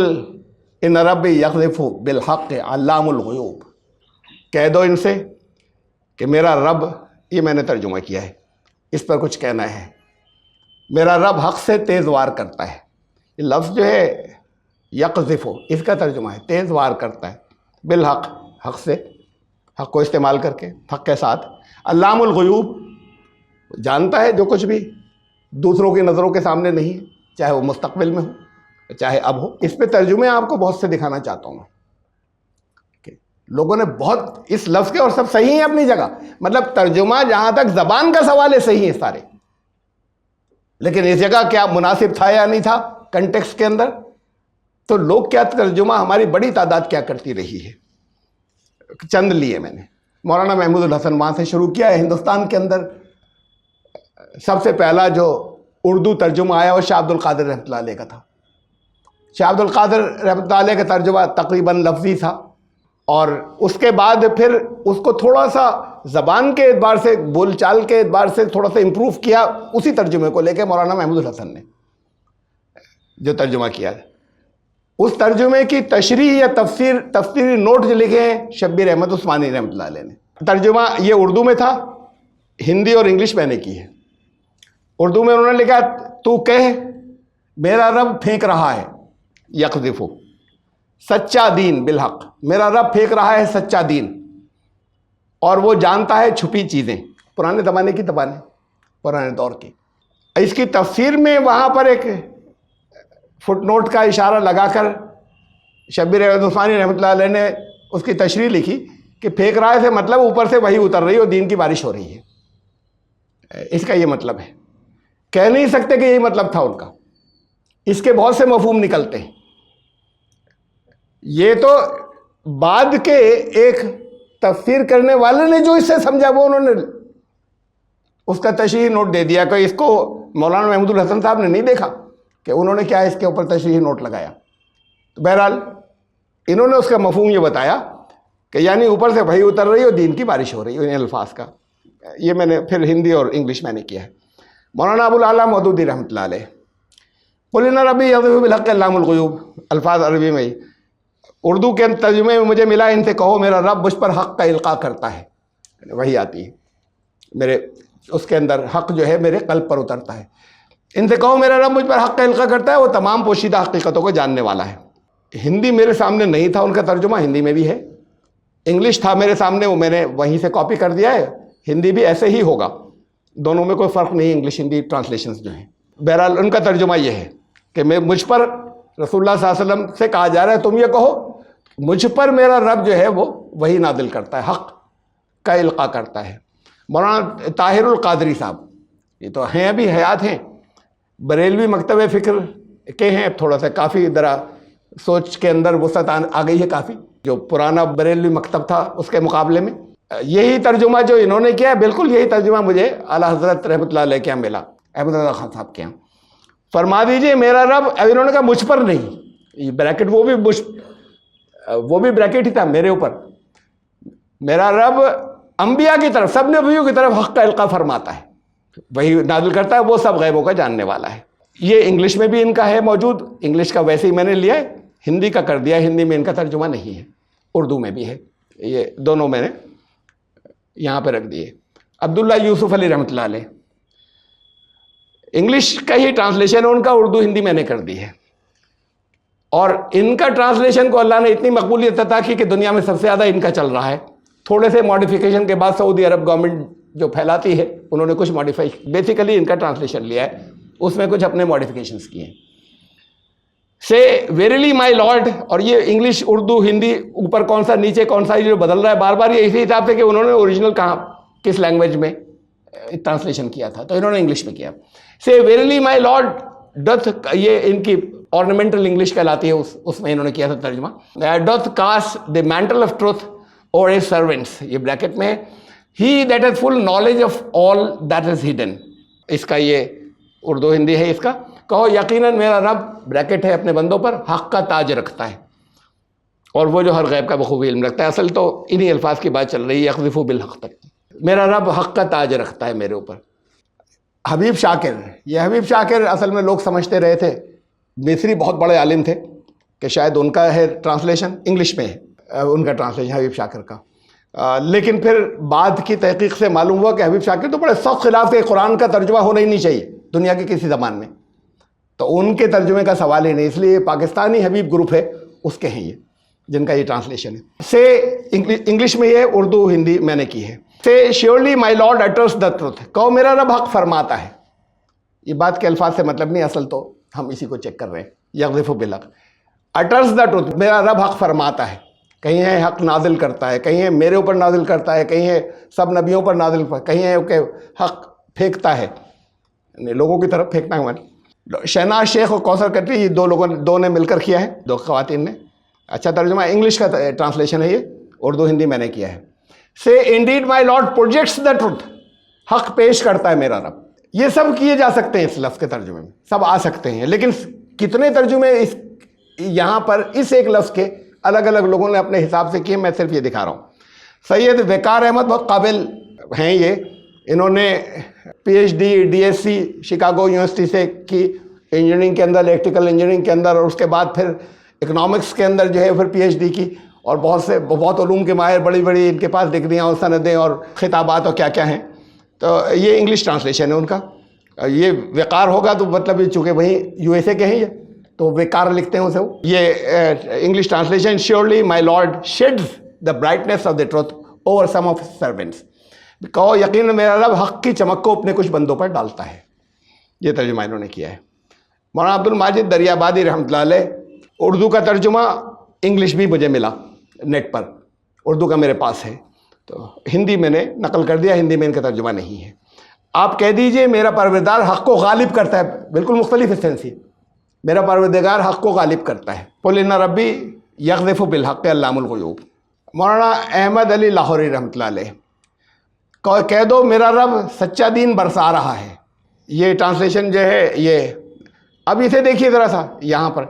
إِنَّ رَبِّي يَقْذِفُ بِالْحَقِّ عَلَّامُ الْغُيُوبِ، کہہ دو ان سے کہ میرا رب، یہ میں نے ترجمہ کیا ہے، اس پر کچھ کہنا ہے. میرا رب حق سے تیز وار کرتا ہے. یہ لفظ جو ہے یقذف، اس کا ترجمہ ہے تیز وار کرتا ہے، بالحق، حق سے، حق کو استعمال کر کے، حق کے ساتھ. علام الغیوب، جانتا ہے جو کچھ بھی دوسروں کی نظروں کے سامنے نہیں، چاہے وہ مستقبل میں ہو چاہے اب ہو. اس پہ ترجمے آپ کو بہت سے دکھانا چاہتا ہوں میں کہ لوگوں نے بہت اس لفظ کے، اور سب صحیح ہیں اپنی جگہ، مطلب ترجمہ جہاں تک زبان کا سوال ہے صحیح ہے سارے، لیکن اس جگہ کیا مناسب تھا یا نہیں تھا کنٹیکسٹ کے اندر، تو لوگ کیا ترجمہ، ہماری بڑی تعداد کیا کرتی رہی ہے. چند لیے میں نے. مولانا محمود الحسن وہاں سے شروع کیا ہے. ہندوستان کے اندر سب سے پہلا جو اردو ترجمہ آیا وہ شاہ عبد القادر رحمۃ اللہ علیہ کا تھا. شاہ عبد القادر رحمۃ اللہ علیہ کا ترجمہ تقریباً لفظی تھا، اور اس کے بعد پھر اس کو تھوڑا سا زبان کے اعتبار سے، بول چال کے اعتبار سے تھوڑا سا امپروو کیا، اسی ترجمے کو لے کے مولانا محمود الحسن نے جو ترجمہ کیا. اس ترجمے کی تشریح یا تفسیری نوٹ جو لکھے ہیں شبیر احمد عثمانی رحمۃ اللہ علیہ نے. ترجمہ یہ اردو میں تھا، ہندی اور انگلش میں نے کی ہے. اردو میں انہوں نے لکھا تو کہہ میرا رب پھینک رہا ہے، یقذف، سچا دین بالحق، میرا رب پھینک رہا ہے سچا دین، اور وہ جانتا ہے چھپی چیزیں. پرانے زمانے کی زبانیں، پرانے دور کی. اس کی تفسیر میں وہاں پر ایک فٹ نوٹ کا اشارہ لگا کر شبیر احمد عثمانی رحمۃ اللہ علیہ نے اس کی تشریح لکھی کہ پھینک رہا ہے سے مطلب اوپر سے وہی اتر رہی ہے اور دین کی بارش ہو رہی ہے. اس کا یہ مطلب ہے. کہہ نہیں سکتے کہ یہی مطلب تھا ان کا، اس کے بہت سے مفہوم نکلتے ہیں. یہ تو بعد کے ایک تفسیر کرنے والے نے جو اس سے سمجھا وہ انہوں نے اس کا تشریحی نوٹ دے دیا، کہ اس کو مولانا محمود الحسن صاحب نے نہیں دیکھا کہ انہوں نے کیا اس کے اوپر تشریحی نوٹ لگایا. تو بہرحال انہوں نے اس کا مفہوم یہ بتایا کہ یعنی اوپر سے وہی اتر رہی ہے اور دین کی بارش ہو رہی ہے ان الفاظ کا. یہ میں نے پھر ہندی اور انگلش میں نے کیا ہے. مولانا ابو الاعلیٰ مودودی رحمۃ اللہ علیہ، قل ان ربی یقذف بالحق علام الغیوب، الفاظ عربی میں ہی. اردو کے ترجمے میں مجھے ملا ان سے کہو میرا رب مجھ پر حق کا القاء کرتا ہے، وہی آتی ہے میرے، اس کے اندر حق جو ہے میرے قلب پر اترتا ہے. ان سے کہو میرا رب مجھ پر حق کا القاء کرتا ہے، وہ تمام پوشیدہ حقیقتوں کو جاننے والا ہے. ہندی میرے سامنے نہیں تھا ان کا ترجمہ، ہندی میں بھی ہے. انگلش تھا میرے سامنے، وہ میں نے وہیں سے کاپی کر دیا ہے. ہندی بھی ایسے ہی ہوگا، دونوں میں کوئی فرق نہیں، انگلش ہندی ٹرانسلیشنز جو ہیں. بہرحال ان کا ترجمہ یہ ہے کہ مجھ پر رسول اللہ صلی اللہ علیہ وسلم سے کہا جا رہا ہے تم یہ کہو مجھ پر میرا رب جو ہے وہ وہی نازل کرتا ہے، حق کا القاء کرتا ہے. مولانا طاہر القادری صاحب، یہ تو ہیں ابھی حیات ہیں، بریلوی مکتب فکر کے ہیں، تھوڑا سا کافی ذرا سوچ کے اندر وسعت آ گئی ہے کافی، جو پرانا بریلوی مکتب تھا اس کے مقابلے میں. یہی ترجمہ جو انہوں نے کیا ہے، بالکل یہی ترجمہ مجھے اعلیٰ حضرت رحمۃ اللہ علیہ کے یہاں ملا، احمد رضا خان صاحب کے یہاں. فرما دیجئے میرا رب، اب انہوں نے کہا مجھ پر نہیں، یہ بریکٹ وہ بھی بریکٹ ہی تھا میرے اوپر. میرا رب انبیاء کی طرف، سب نبیوں کی طرف حق کا القاء فرماتا ہے، وہی نازل کرتا ہے، وہ سب غیبوں کا جاننے والا ہے. یہ انگلش میں بھی ان کا ہے موجود، انگلش کا ویسے ہی میں نے لیا ہے، ہندی کا کر دیا، ہندی میں ان کا ترجمہ نہیں ہے، اردو میں بھی ہے. یہ دونوں میں نے یہاں پہ رکھ دیے. عبداللہ یوسف علی رحمۃ اللہ علیہ، انگلش کا ہی ٹرانسلیشن ان کا، اردو ہندی میں نے کر دی ہے. اور ان کا ٹرانسلیشن کو اللہ نے اتنی مقبولیت عطا کی کہ دنیا میں سب سے زیادہ ان کا چل رہا ہے. تھوڑے سے ماڈیفیکیشن کے بعد سعودی عرب گورنمنٹ جو پھیلاتی ہے انہوں نے کچھ ماڈیفائی، بیسیکلی ان کا ٹرانسلیشن لیا ہے، اس میں کچھ اپنے ماڈیفیکیشنز کیے ہیں. سے ویریلی مائی لارڈ، اور یہ انگلش اردو ہندی اوپر کون سا نیچے کون سا جو بدل رہا ہے بار بار، یہ اسی حساب سے کہ انہوں نے اوریجنل کہاں کس لینگویج میں ٹرانسلیشن کیا تھا تو انہوں نے انگلش میں کیا. سے ویریلی مائی لارڈ ڈتھ یہ ان کی ornamental انگلش کہلاتی ہے, اس میں انہوں نے کیا تھا ترجمہ. Doth cast the mantle of truth اور his servants, یہ بریکٹ میں ہے, he that has full knowledge of all that is hidden. اس کا یہ اردو ہندی ہے اس کا. کہو یقیناً میرا رب بریکٹ ہے اپنے بندوں پر حق کا تاج رکھتا ہے, اور وہ جو ہر غیب کا بخوبی علم رکھتا ہے. اصل تو انہی الفاظ کی بات چل رہی ہے, یقذف بالحق تک. میرا رب حق کا تاج رکھتا ہے میرے اوپر. حبیب شاکر, یہ حبیب شاکر اصل میں لوگ سمجھتے رہے تھے مصری بہت بڑے عالم تھے, کہ شاید ان کا ہے ٹرانسلیشن انگلش میں ہے ان کا ٹرانسلیشن حبیب شاکر کا. لیکن پھر بعد کی تحقیق سے معلوم ہوا کہ حبیب شاکر تو بڑے سخت خلاف تھے, قرآن کا ترجمہ ہونا ہی نہیں چاہیے دنیا کے کسی زبان میں, تو ان کے ترجمے کا سوال ہی نہیں. اس لیے پاکستانی حبیب گروپ ہے اس کے ہیں یہ جن کا یہ ٹرانسلیشن ہے. سے انگلش میں یہ, اردو ہندی میں نے کی ہے. سے surely my lord utters the truth, کہو میرا رب حق فرماتا ہے. یہ بات کے الفاظ سے مطلب نہیں, اصل تو ہم اسی کو چیک کر رہے ہیں. یغذف بالحق, اٹرس دا ٹروتھ, میرا رب حق فرماتا ہے. کہیں ہے حق نازل کرتا ہے, کہیں ہے میرے اوپر نازل کرتا ہے, کہیں ہے سب نبیوں پر نازل, کہیں ہے کہ حق پھینکتا ہے, لوگوں کی طرف پھینکنا ہے. شہناز شیخ اور کوثر کٹری, یہ دو نے مل کر کیا ہے, دو خواتین نے. اچھا ترجمہ انگلش کا ٹرانسلیشن ہے یہ, اردو ہندی میں نے کیا ہے. سے indeed my lord projects the truth, حق پیش کرتا ہے میرا رب. یہ سب کیے جا سکتے ہیں اس لفظ کے ترجمے میں, سب آ سکتے ہیں, لیکن کتنے ترجمے اس یہاں پر اس ایک لفظ کے الگ الگ لوگوں نے اپنے حساب سے کیے, میں صرف یہ دکھا رہا ہوں. سید وقار احمد بہت قابل ہیں یہ, انہوں نے P H D D S C Chicago university سے کی انجینئرنگ کے اندر, الیکٹریکل انجینئرنگ کے اندر, اور اس کے بعد پھر اکنامکس کے اندر جو ہے پھر پی ایچ ڈی کی, اور بہت علوم کے ماہر, بڑی بڑی ان کے پاس ڈگریاں اور سندیں اور خطابات اور کیا کیا ہیں. تو یہ انگلش ٹرانسلیشن ہے ان کا. یہ وقار ہوگا تو مطلب چونکہ وہیں یو ایس اے کے ہیں یہ, تو وقار لکھتے ہیں اسے. یہ English translation, surely my lord sheds the brightness of the truth over some of servants, کہو یقیناً میرا رب حق کی چمک کو اپنے کچھ بندوں پر ڈالتا ہے. یہ ترجمہ انہوں نے کیا ہے. مولانا عبد الماجد دریابادی رحمۃ اللہ علیہ, اردو کا ترجمہ انگلش بھی مجھے ملا نیٹ پر, اردو کا میرے پاس ہے, تو ہندی میں نے نقل کر دیا, ہندی میں ان کا ترجمہ نہیں ہے. آپ کہہ دیجئے میرا پروردگار حق کو غالب کرتا ہے, بالکل مختلف اسٹینس ہے, میرا پروردگار حق کو غالب کرتا ہے. قل ان ربی یغذف بالحق علام الغیوب. مولانا احمد علی لاہوری رحمۃ اللہ علیہ, کہہ دو میرا رب سچا دین برسا رہا ہے. یہ ٹرانسلیشن جو ہے یہ, اب اسے دیکھیے ذرا سا یہاں پر,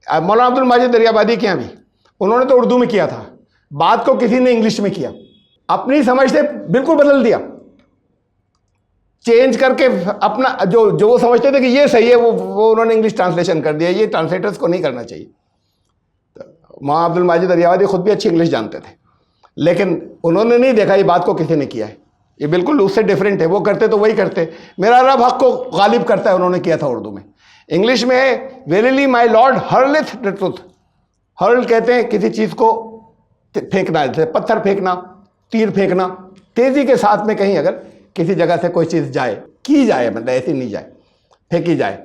مولانا عبد الماجد دریابادی کے یہاں بھی انہوں نے تو اردو میں کیا تھا, بات کو کسی نے انگلش میں کیا, اپنی سمجھ سے بالکل بدل دیا, چینج کر کے اپنا جو وہ سمجھتے تھے کہ یہ صحیح ہے وہ انہوں نے انگلش ٹرانسلیشن کر دیا. یہ ٹرانسلیٹرز کو نہیں کرنا چاہیے. مولانا عبد الماجد دریابادی خود بھی اچھی انگلش جانتے تھے, لیکن انہوں نے نہیں دیکھا یہ بات کو کسی نے کیا ہے, یہ بالکل اس سے ڈیفرنٹ ہے. وہ کرتے تو وہی کرتے, میرا رب حق کو غالب کرتا ہے, انہوں نے کیا تھا اردو میں. انگلش میں ہے verily my lord hurleth the truth. Hurl کہتے ہیں کسی چیز کو پھینکنا, جیسے پتھر پھینکنا, تیر پھینکنا, تیزی کے ساتھ میں کہیں اگر کسی جگہ سے کوئی چیز جائے, کی جائے, مطلب ایسی نہیں جائے, پھینکی جائے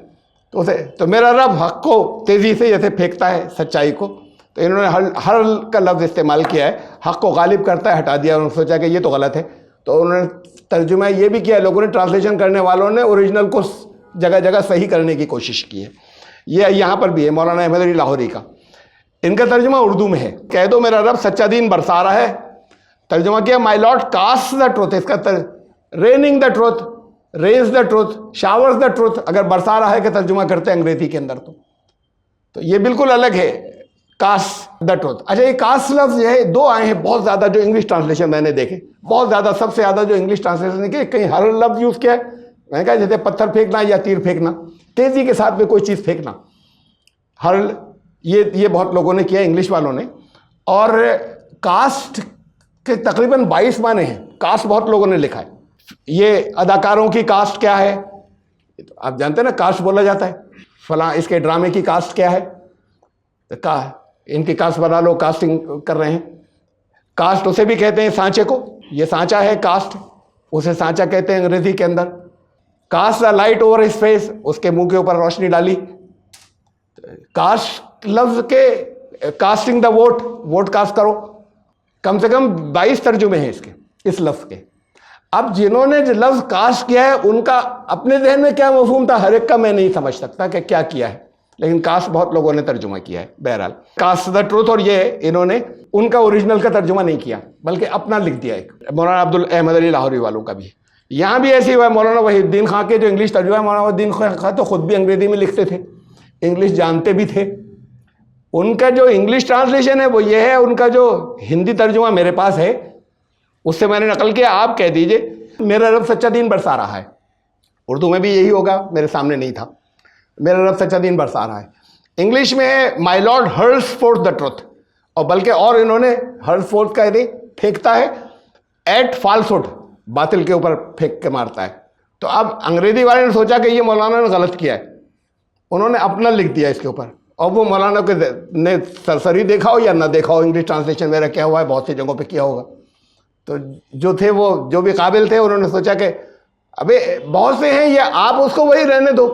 تو اسے, تو میرا رب حق کو تیزی سے جیسے پھینکتا ہے سچائی کو, تو انہوں نے ہرل کا لفظ استعمال کیا ہے, حق کو غالب کرتا ہے, ہٹا دیا. انہوں نے سوچا کہ یہ تو غلط ہے, تو انہوں نے ترجمہ یہ بھی کیا, لوگوں نے ٹرانسلیشن کرنے والوں نے اوریجنل کو جگہ جگہ صحیح کرنے کی کوشش کی ہے. یہ یہاں پر بھی ہے مولانا احمد علی لاہوری کا, ان کا ترجمہ اردو میں ہے, کہہ دو میرا رب سچا دین برسا رہا ہے. ترجمہ کیا my lord cast the truth, اس کا raining the truth, raise the truth, showers the truth, اگر برسا رہا ہے کہ ترجمہ کرتے ہیں انگریزی کے اندر تو یہ بالکل الگ ہے کاسٹ دا ٹروتھ. اچھا یہ کاسٹ لفظ جو ہے دو آئے ہیں بہت زیادہ, جو انگلش ٹرانسلیشن میں نے دیکھے بہت زیادہ, سب سے زیادہ جو انگلش ٹرانسلیشن نے کہیں ہر لفظ یوز کیا ہے, میں نے کہا جیسے پتھر پھینکنا یا تیر پھینکنا, تیزی کے ساتھ میں کوئی چیز پھینکنا, ہر یہ بہت لوگوں نے کیا انگلش والوں نے. اور کاسٹ کے تقریباً 22 معنی ہیں, کاسٹ بہت لوگوں نے لکھا ہے. یہ اداکاروں کی کاسٹ کیا ہے, آپ جانتے ہیں نا کاسٹ بولا جاتا ہے, فلاں اس کے ڈرامے کی کاسٹ کیا ہے, ان کی کاسٹ بنا لو, کاسٹنگ کر رہے ہیں. کاسٹ اسے بھی کہتے ہیں سانچے کو, یہ سانچا ہے کاسٹ, اسے سانچا کہتے ہیں انگریزی کے اندر. Cast the light over his face, اس کے منہ کے اوپر روشنی ڈالی. کاسٹ لفظ کے casting the vote, vote cast کرو. کم سے کم 22 ترجمے ہیں اس کے, اس لفظ کے. اب جنہوں نے جو لفظ کاسٹ کیا ہے ان کا اپنے ذہن میں کیا مفہوم تھا ہر ایک کا میں نہیں سمجھ سکتا کہ کیا کیا ہے، لیکن کاسٹ بہت لوگوں نے ترجمہ کیا ہے. بہرحال کاسٹ دا ٹروتھ، اور یہ انہوں نے ان کا اوریجنل کا ترجمہ نہیں کیا بلکہ اپنا لکھ دیا. ایک مولانا عبد الاحمد علی لاہوری والوں کا بھی یہاں بھی ایسی ہوا ہے. مولانا وحید الدین خان کے جو انگلش ترجمہ ہے، مولانا وحید الدین خان تو خود بھی انگریزی میں لکھتے تھے، انگلش جانتے بھی تھے. ان کا جو انگلش ٹرانسلیشن ہے وہ یہ ہے، ان کا جو ہندی ترجمہ میرے پاس ہے اس سے میں نے نقل کیا. آپ کہہ دیجئے میرا رب سچا دین برسا رہا ہے. اردو میں بھی یہی ہوگا، میرے سامنے نہیں تھا. میرا رب سچا دین برسا رہا ہے. انگلش میں ہے مائی لارڈ ہرلس فورتھ دا ٹروتھ، اور بلکہ اور انہوں نے ہرلس فورتھ کہہ دی، پھینکتا ہے ایٹ فالسہڈ، باطل کے اوپر پھینک کے مارتا ہے. تو اب انگریزی والے نے سوچا کہ یہ مولانا نے غلط کیا ہے، انہوں نے اپنا لکھ دیا اس کے اوپر. اور وہ مولانا کے نے سرسری دیکھا ہو یا نہ دیکھا ہو، انگلش ٹرانسلیشن میرا کیا ہوا ہے، بہت سی جگہوں پہ کیا ہوگا. تو جو تھے وہ جو بھی قابل تھے انہوں نے سوچا کہ ابے بہت سے ہیں، یہ آپ اس کو وہی رہنے دو،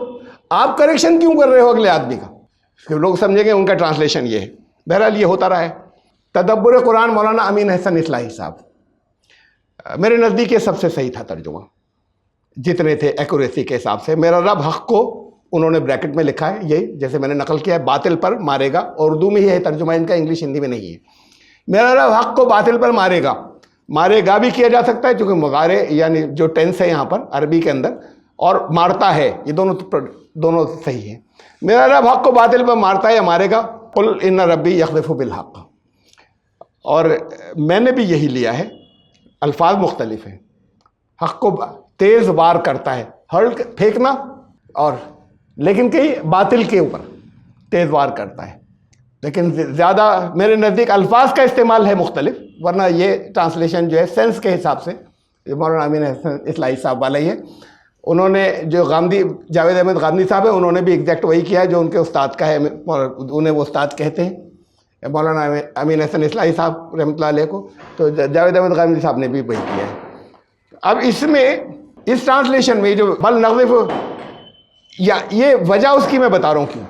آپ کریکشن کیوں کر رہے ہو اگلے آدمی کا، کہ لوگ سمجھیں گے ان کا ٹرانسلیشن یہ ہے. بہرحال یہ ہوتا رہا ہے. تدبر قرآن مولانا امین احسن اصلاحی صاحب، میرے نزدیک یہ سب سے صحیح تھا ترجمہ جتنے تھے ایکوریسی کے حساب سے. میرا رب حق کو انہوں نے بریکٹ میں لکھا ہے، یہی جیسے میں نے نقل کیا ہے، باطل پر مارے گا. اردو میں یہ ہے ترجمہ ان کا، انگلش ہندی میں نہیں ہے. میرا رب حق کو باطل پر مارے گا، مارے گا بھی کیا جا سکتا ہے چونکہ مغارے یعنی جو ٹینس ہے یہاں پر عربی کے اندر، اور مارتا ہے، یہ دونوں صحیح ہیں. میرا رب حق کو باطل پر مارتا ہے یا مارے گا. قل ان ربی یقذف بالحق، اور میں نے بھی یہی لیا ہے. الفاظ مختلف ہیں. حق کو تیز وار کرتا ہے، ہرل پھینکنا، اور لیکن کئی باطل کے اوپر تیز وار کرتا ہے. لیکن زیادہ میرے نزدیک الفاظ کا استعمال ہے مختلف، ورنہ یہ ٹرانسلیشن جو ہے سینس کے حساب سے مولانا امین احسن اصلاحی صاحب والا ہی ہے. انہوں نے جو غامدی جاوید احمد غامدی صاحب ہیں، انہوں نے بھی ایگزیکٹ وہی کیا ہے جو ان کے استاد کا ہے، انہیں وہ استاد کہتے ہیں مولانا امین احسن اصلاحی صاحب رحمۃ اللہ علیہ کو. تو جاوید احمد غامدی صاحب نے بھی وہی کیا ہے. اب اس میں اس ٹرانسلیشن میں جو بل نغذف، یا یہ وجہ اس کی میں بتا رہا ہوں کیوں.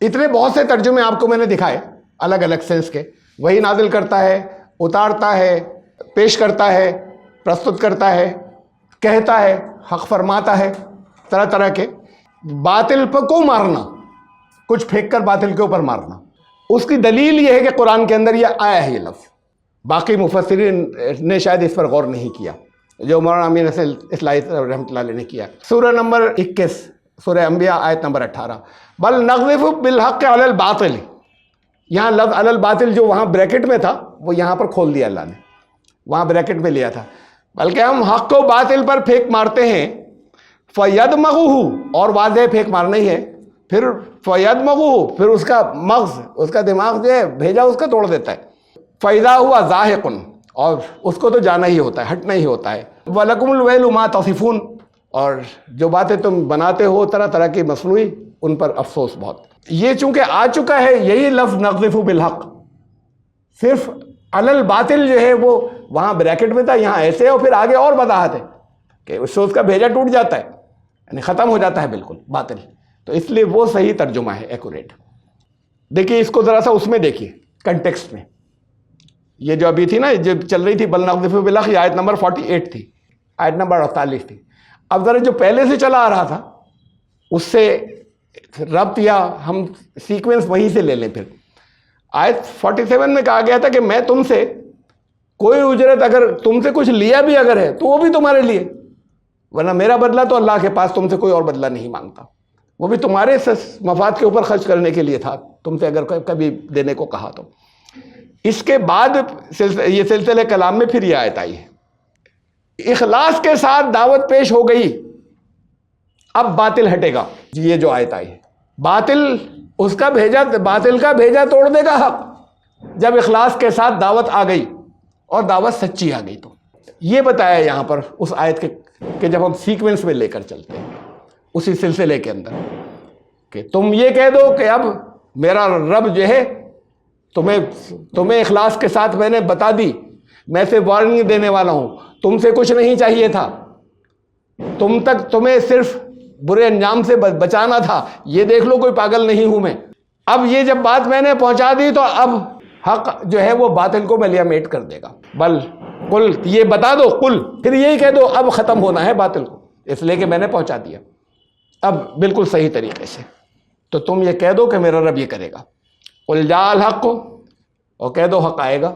اتنے بہت سے ترجمے آپ کو میں نے دکھائے الگ الگ سینس کے. وہی نازل کرتا ہے، اتارتا ہے، پیش کرتا ہے، پرستت کرتا ہے، کہتا ہے، حق فرماتا ہے، طرح طرح کے. باطل کو مارنا، کچھ پھینک کر باطل کے اوپر مارنا، اس کی دلیل یہ ہے کہ قرآن کے اندر یہ آیا ہے یہ لفظ. باقی مفسرین نے شاید اس پر غور نہیں کیا جو مولانا امین احسن اصلاحی رحمۃ اللہ علیہ نے کیا. سورہ نمبر 21 سورہ انبیاء آیت نمبر 18، بل نغذف بالحق علی الباطل. یہاں لفظ علی الباطل جو وہاں بریکٹ میں تھا وہ یہاں پر کھول دیا اللہ نے، وہاں بریکٹ میں لیا تھا. بلکہ ہم حق کو باطل پر پھینک مارتے ہیں. فَيَدْمَغُهُ، اور واضح پھینک مارنا ہی ہے. پھر فَيَدْمَغُهُ، پھر اس کا مغز، اس کا دماغ جو ہے بھیجا اس کا توڑ دیتا ہے. فَإِذَا هُوَ زَاهِقٌ، اور اس کو تو جانا ہی ہوتا ہے، ہٹنا ہی ہوتا ہے. وَلَكُمُ الْوَيْلُ مَا تَصِفُونَ، اور جو باتیں تم بناتے ہو طرح طرح کی مصنوعی، ان پر افسوس بہت. یہ چونکہ آ چکا ہے یہی لفظ نغذف بالحق، صرف علی الباطل جو ہے وہ وہاں بریکٹ میں تھا، یہاں ایسے ہے، اور پھر آگے اور وضاحت ہے کہ اس سے اس کا بھیجا ٹوٹ جاتا ہے، یعنی ختم ہو جاتا ہے بالکل باطل. تو اس لیے وہ صحیح ترجمہ ہے، ایکوریٹ. دیکھیے اس کو ذرا سا اس میں دیکھیے کنٹیکسٹ میں. یہ جو ابھی تھی نا، جو چل رہی تھی بل نغذف بالحق، یہ آیت نمبر 48 تھی، آیت نمبر 48 تھی. اب ذرا جو پہلے سے چلا آ رہا تھا اس سے ربط، یا ہم سیکوینس وہیں سے لے لیں. پھر آیت 47 میں کہا گیا تھا کہ میں تم سے کوئی اجرت، اگر تم سے کچھ لیا بھی اگر ہے تو وہ بھی تمہارے لیے، ورنہ میرا بدلہ تو اللہ کے پاس تم سے کوئی اور بدلہ نہیں مانگتا، وہ بھی تمہارے مفاد کے اوپر خرچ کرنے کے لیے تھا، تم سے اگر کبھی دینے کو کہا تو. اس کے بعد یہ سلسلہ کلام میں پھر یہ آیت آئی ہے. اخلاص کے ساتھ دعوت پیش ہو گئی، اب باطل ہٹے گا. یہ جو آیت آئی ہے، باطل اس کا بھیجا، باطل کا بھیجا توڑ دے گا حق، جب اخلاص کے ساتھ دعوت آ گئی اور دعوت سچی آ گئی. تو یہ بتایا یہاں پر اس آیت کے کہ جب ہم سیکوینس میں لے کر چلتے ہیں اسی سلسلے کے اندر، کہ تم یہ کہہ دو کہ اب میرا رب جو ہے تمہیں اخلاص کے ساتھ میں نے بتا دی، میں سے وارننگ دینے والا ہوں، تم سے کچھ نہیں چاہیے تھا، تمہیں صرف برے انجام سے بچانا تھا، یہ دیکھ لو کوئی پاگل نہیں ہوں میں. اب یہ جب بات میں نے پہنچا دی تو اب حق جو ہے وہ باطل کو ملیامیٹ کر دے گا. بل قل یہ بتا دو، قل پھر یہی کہہ دو اب ختم ہونا ہے باطل کو، اس لیے کہ میں نے پہنچا دیا اب بالکل صحیح طریقے سے، تو تم یہ کہہ دو کہ میرا رب یہ کرے گا۔ قل جاء الحق، اور کہہ دو حق آئے گا۔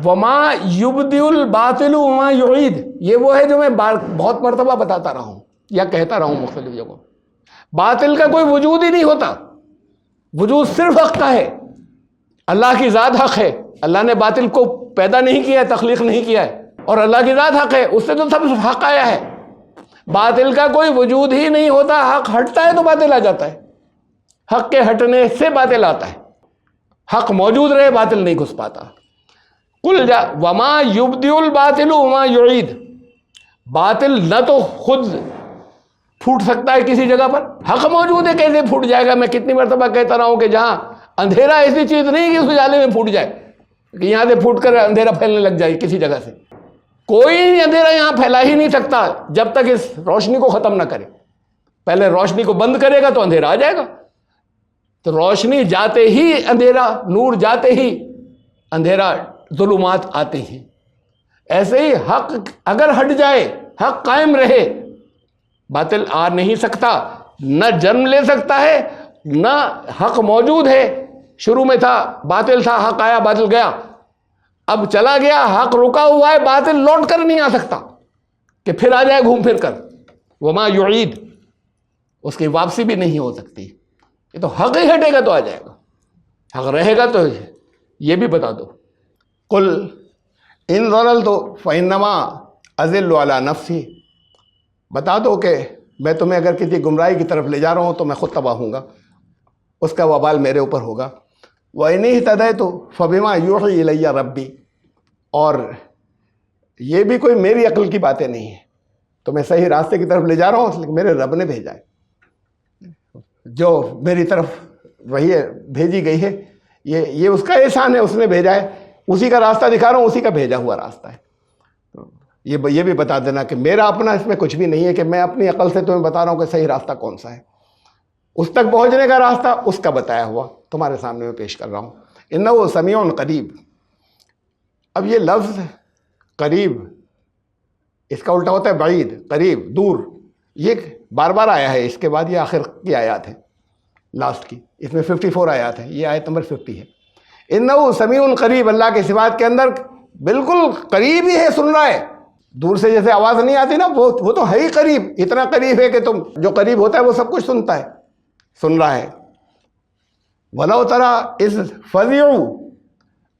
وما یبدئ الباطل وما یعید، یہ وہ ہے جو میں بہت مرتبہ بتاتا رہا ہوں یا کہتا رہا ہوں مختلف جگہوں، باطل کا کوئی وجود ہی نہیں ہوتا، وجود صرف حق کا ہے۔ اللہ کی ذات حق ہے، اللہ نے باطل کو پیدا نہیں کیا ہے، تخلیق نہیں کیا ہے، اور اللہ کی ذات حق ہے، اس سے تو سب حق آیا ہے۔ باطل کا کوئی وجود ہی نہیں ہوتا، حق ہٹتا ہے تو باطل آ جاتا ہے، حق کے ہٹنے سے باطل آتا ہے، حق موجود رہے باطل نہیں گھس پاتا۔ قل جا وما یبدئ الباطل وما یعید، باطل نہ تو خود پھوٹ سکتا ہے کسی جگہ پر، حق موجود ہے کیسے پھوٹ جائے گا؟ میں کتنی مرتبہ کہتا رہا ہوں کہ جہاں اندھیرا ایسی چیز نہیں کہ اس اجالے میں پھوٹ جائے، کہ یہاں سے پھوٹ کر اندھیرا پھیلنے لگ جائے کسی جگہ سے، کوئی اندھیرا یہاں پھیلا ہی نہیں سکتا جب تک اس روشنی کو ختم نہ کرے۔ پہلے روشنی کو بند کرے گا تو اندھیرا آ جائے گا، تو روشنی جاتے ہی اندھیرا، نور جاتے ہی اندھیرا، ظلمات آتے ہیں۔ ایسے ہی حق اگر ہٹ جائے، حق قائم رہے، باطل آ نہیں سکتا، نہ جنم لے سکتا ہے، نہ حق موجود ہے، شروع میں تھا باطل تھا، حق آیا باطل گیا، اب چلا گیا، حق رکا ہوا ہے، باطل لوٹ کر نہیں آ سکتا کہ پھر آ جائے گھوم پھر کر۔ وما یعید، اس کی واپسی بھی نہیں ہو سکتی، یہ تو حق ہی ہٹے گا تو آ جائے گا، حق رہے گا تو یہ بھی بتا دو۔ قل ان ضللت فانما اضل علی نفسی، بتا دو کہ میں تمہیں اگر کسی گمراہی کی طرف لے جا رہا ہوں تو میں خود تباہ ہوں گا، اس کا وبال میرے اوپر ہوگا۔ وَإِنِ اهْتَدَيْتُ فَبِمَا يُوحِي إِلَيَّ رَبِّي، اور یہ بھی کوئی میری عقل کی باتیں نہیں ہیں، تو میں صحیح راستے کی طرف لے جا رہا ہوں، اس لیے میرے رب نے بھیجا ہے، جو میری طرف وہی بھیجی گئی ہے، یہ اس کا احسان ہے، اس نے بھیجا ہے، اسی کا راستہ دکھا رہا ہوں، اسی کا بھیجا ہوا راستہ ہے۔ یہ بھی بتا دینا کہ میرا اپنا اس میں کچھ بھی نہیں ہے، کہ میں اپنی عقل سے تمہیں بتا رہا ہوں کہ صحیح راستہ کون سا ہے، اس تک پہنچنے کا راستہ اس کا بتایا ہوا تمہارے سامنے میں پیش کر رہا ہوں۔ انہ سمیع قریب، اب یہ لفظ قریب اس کا الٹا ہوتا ہے بعید، قریب، دور، یہ بار بار آیا ہے، اس کے بعد یہ آخر کی آیات ہے، لاسٹ کی، اس میں 54 آیات ہیں، یہ آیت نمبر 50 ہے۔ انہ سمیع قریب، اللہ کے صفات کے اندر بالکل قریب ہی ہے، سن رہا ہے، دور سے جیسے آواز نہیں آتی نا، وہ تو ہے ہی قریب، اتنا قریب ہے کہ تم جو قریب ہوتا ہے وہ سب کچھ سنتا ہے، سن رہا ہے۔ وَلَوْ تَرَىٰ اِذْ فَزِعُوا،